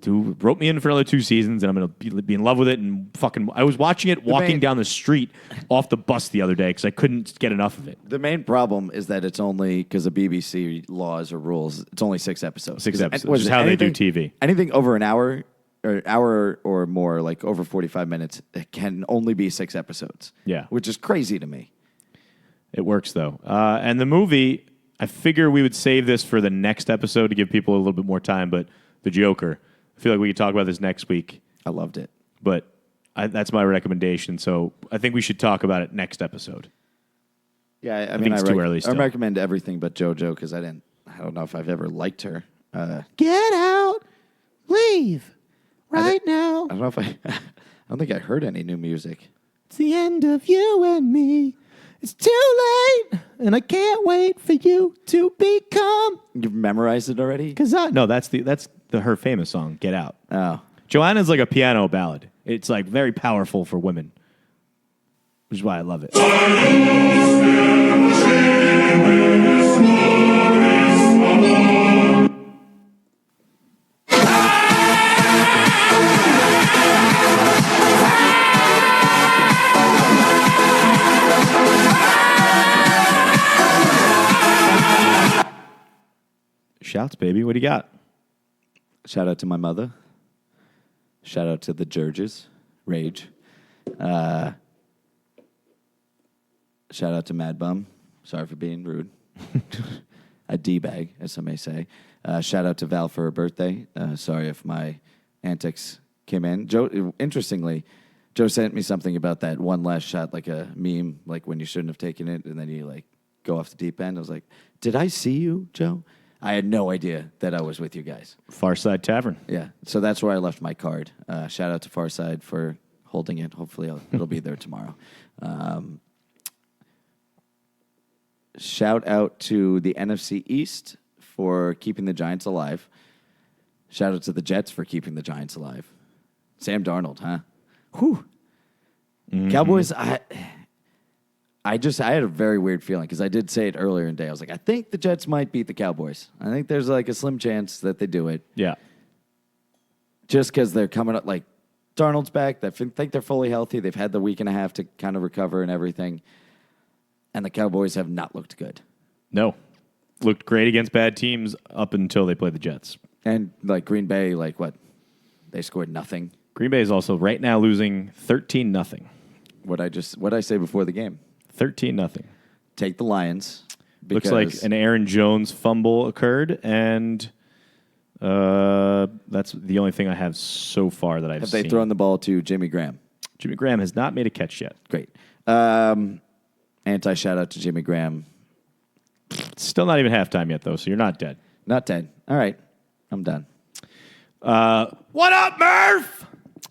wrote me in for another 2 seasons, and I'm gonna be in love with it. And fucking, I was watching it walking down the street off the bus the other day because I couldn't get enough of it. The main problem is that it's only because of BBC laws or rules. It's only 6 episodes. 6 episodes, which is how they do TV. Anything over an hour or more, like over 45 minutes, it can only be 6 episodes. Yeah. Which is crazy to me. It works, though. And the movie, I figure we would save this for the next episode to give people a little bit more time, but The Joker, I feel like we could talk about this next week. I loved it. But that's my recommendation, so I think we should talk about it next episode. Yeah, I think mean, it's too early still. I recommend everything but JoJo because I don't know if I've ever liked her. Get out, leave right now. I don't know if I don't think I heard any new music. It's the end of you and me. It's too late, and I can't wait for you to become. You've memorized it already? No, that's her famous song, Get Out. Oh. Joanna's like a piano ballad. It's like very powerful for women, which is why I love it. Shouts, baby. What do you got? Shout out to my mother. Shout out to the Jurges. Rage. Shout out to Mad Bum. Sorry for being rude. A D-bag, as some may say. Shout out to Val for her birthday. Sorry if my antics came in. Joe, interestingly, Joe sent me something about that one last shot, like a meme, like when you shouldn't have taken it, and then you like go off the deep end. I was like, did I see you, Joe? I had no idea that I was with you guys. Farside Tavern. Yeah, so that's where I left my card. Shout out to Farside for holding it. Hopefully it'll be there tomorrow. Shout out to the NFC East for keeping the Giants alive. Shout out to the Jets for keeping the Giants alive. Sam Darnold, huh? Whew. Mm-hmm. Cowboys, I had a very weird feeling because I did say it earlier in the day. I was like, I think the Jets might beat the Cowboys. I think there's like a slim chance that they do it. Yeah. Just because they're coming up, like Darnold's back. They think they're fully healthy. They've had the week and a half to kind of recover and everything. And the Cowboys have not looked good. No. Looked great against bad teams up until they played the Jets. And like Green Bay, like what? They scored nothing. Green Bay is also right now losing 13-0. What I say before the game? 13-0. Take the Lions. Looks like an Aaron Jones fumble occurred, and that's the only thing I have so far that I've seen. Have they thrown the ball to Jimmy Graham? Jimmy Graham has not made a catch yet. Great. Anti-shout out to Jimmy Graham. It's still not even halftime yet, though, so you're not dead. Not dead. All right. I'm done. What up, Murph?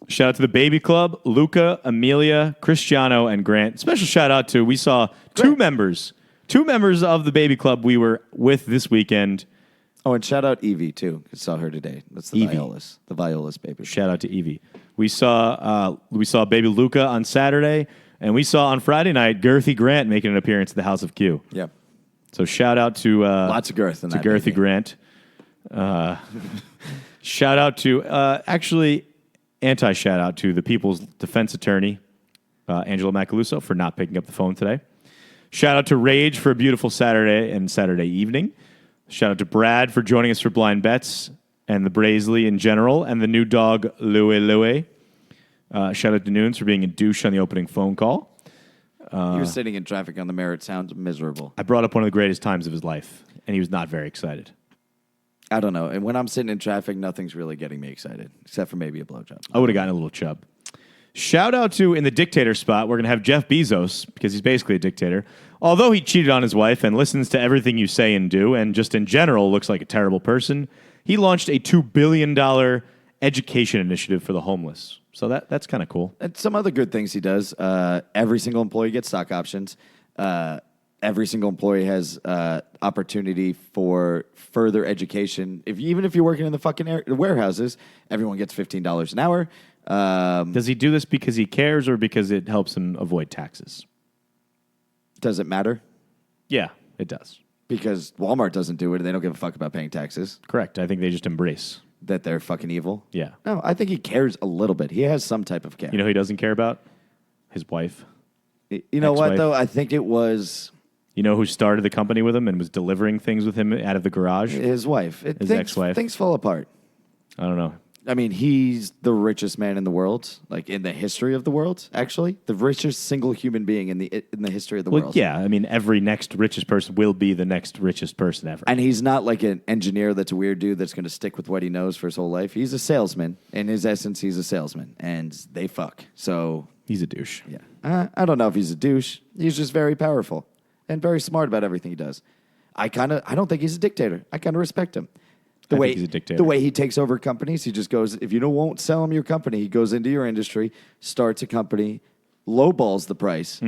Shout out to the Baby Club, Luca, Amelia, Cristiano, and Grant. Special shout out to, we saw two members of the Baby Club we were with this weekend. Oh, and shout out Evie, too. I saw her today. That's the Evie. Viola's. The Viola's baby. Shout out to Evie. We saw Baby Luca on Saturday, and we saw on Friday night Girthy Grant making an appearance at the House of Q. Yep. So shout out to lots of girth in that Girthy baby. Grant. Shout out to anti-shout out to the People's Defense Attorney, Angela Macaluso, for not picking up the phone today. Shout out to Rage for a beautiful Saturday and Saturday evening. Shout out to Brad for joining us for Blind Bets. and the Braisley in general, and the new dog, Louie Louie. Shout out to Nunes for being a douche on the opening phone call. You're sitting in traffic on the Merritt. Sounds miserable. I brought up one of the greatest times of his life, and he was not very excited. I don't know. And when I'm sitting in traffic, nothing's really getting me excited, except for maybe a blowjob. I would have gotten a little chub. Shout out to, in the dictator spot, we're going to have Jeff Bezos, because he's basically a dictator. Although he cheated on his wife and listens to everything you say and do, and just in general looks like a terrible person, he launched a $2 billion education initiative for the homeless. So that's kind of cool. And some other good things he does. Every single employee gets stock options. Every single employee has opportunity for further education. Even if you're working in the fucking warehouses, everyone gets $15 an hour. Does he do this because he cares or because it helps him avoid taxes? Does it matter? Yeah, it does. Because Walmart doesn't do it, and they don't give a fuck about paying taxes. Correct. I think they just embrace that they're fucking evil. Yeah. No, I think he cares a little bit. He has some type of care. You know who he doesn't care about? His wife. You know what, Ex-wife. though? I think it was... You know who started the company with him and was delivering things with him out of the garage? His wife. His ex-wife. Things fall apart. I don't know. I mean, he's the richest man in the world, like in the history of the world, actually. The richest single human being in the history of the Well, world. yeah. I mean, every next richest person will be the next richest person ever. And he's not like an engineer that's a weird dude that's going to stick with what he knows for his whole life. He's a salesman. In his essence, he's a salesman. And they fuck. So... He's a douche. Yeah. I don't know if he's a douche. He's just very powerful and very smart about everything he does. I don't think he's a dictator. I kind of respect him. I think he's a dictator. The way he takes over companies, he just goes, if you won't sell him your company, he goes into your industry, starts a company, lowballs the price,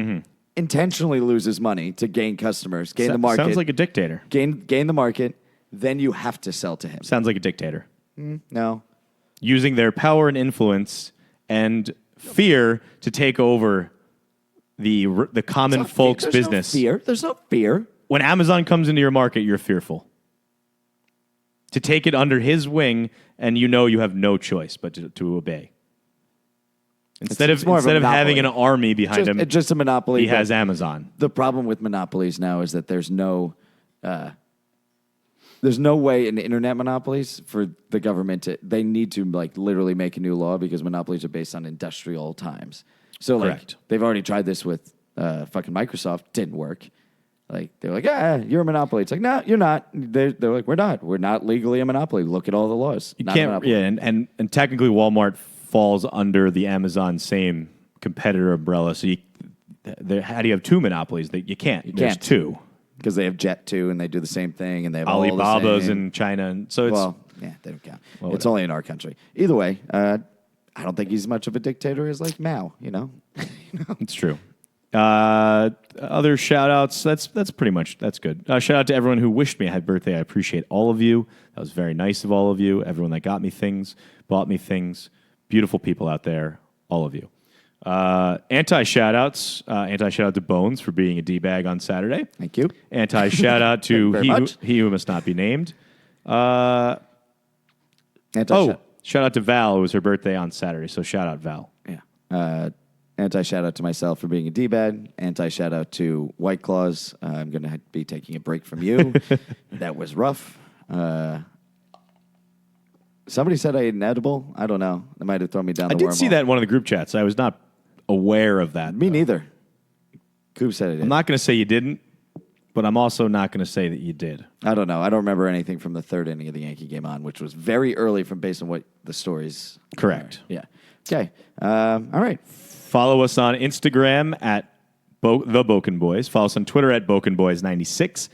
intentionally loses money to gain customers, gain the market. Sounds like a dictator. Gain the market, then you have to sell to him. Sounds like a dictator. No. Using their power and influence and fear to take over the common folks' business. There's no fear. When Amazon comes into your market, you're fearful. To take it under his wing, and you know you have no choice but to obey. Instead It's of more of a having an monopoly. army behind him, It's just a monopoly. he but has Amazon. The problem with monopolies now is that there's no way in internet monopolies for the government to. They need to like literally make a new law because monopolies are based on industrial times. So like Correct. they've already tried this with fucking Microsoft. Didn't work. Like they're like, you're a monopoly. It's like, no, you're not. They're like, we're not. We're not legally a monopoly. Look at all the laws. You Not a can't. monopoly. Yeah, and technically, Walmart falls under the Amazon same competitor umbrella. So how do you have two monopolies? That you can't. There's can't. two. Because they have Jet2 and they do the same thing and they have all the Alibaba's same. in China, and so it's Yeah, they don't count. Well, It's only in our country. Either way, I don't think he's much of a dictator as like Mao, you know? it's true. Other shout outs. That's good. Shout out to everyone who wished me a happy birthday. I appreciate all of you. That was very nice of all of you. Everyone that got me things, bought me things. Beautiful people out there. All of you. Anti shout outs. Anti shout out to Bones for being a D-bag on Saturday. Thank you. Anti shout out to Very much. he who must not be named. Anti-shot. Shout out to Val. It was her birthday on Saturday. So shout out Val. Yeah. Anti-shout out to myself for being a D-bag. Anti-shout out to White Claws. I'm going to be taking a break from you. That was rough. Somebody said I ate an edible. I don't know. They might have thrown me down the I did wormhole. see that in one of the group chats. I was not aware of that. Me neither. Coop said it. I'm not going to say you didn't, but I'm also not going to say that you did. I don't know. I don't remember anything from the third inning of the Yankee game on, which was very early from based on what the stories. Correct. Are. Yeah. Okay. All right. Follow us on Instagram at The Boken Boys. Follow us on Twitter at BokenBoys96.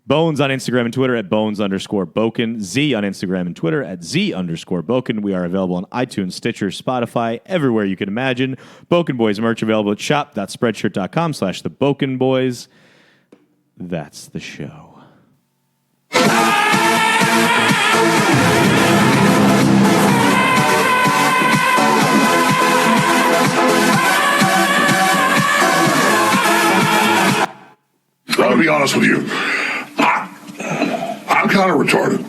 Bones on Instagram and Twitter at Bones_Boken. Z on Instagram and Twitter at Z_Boken. We are available on iTunes, Stitcher, Spotify, everywhere you can imagine. Boken Boys merch available at shop.spreadshirt.com/The Boken Boys. That's the show. I'm gonna be honest with you. I'm kind of retarded.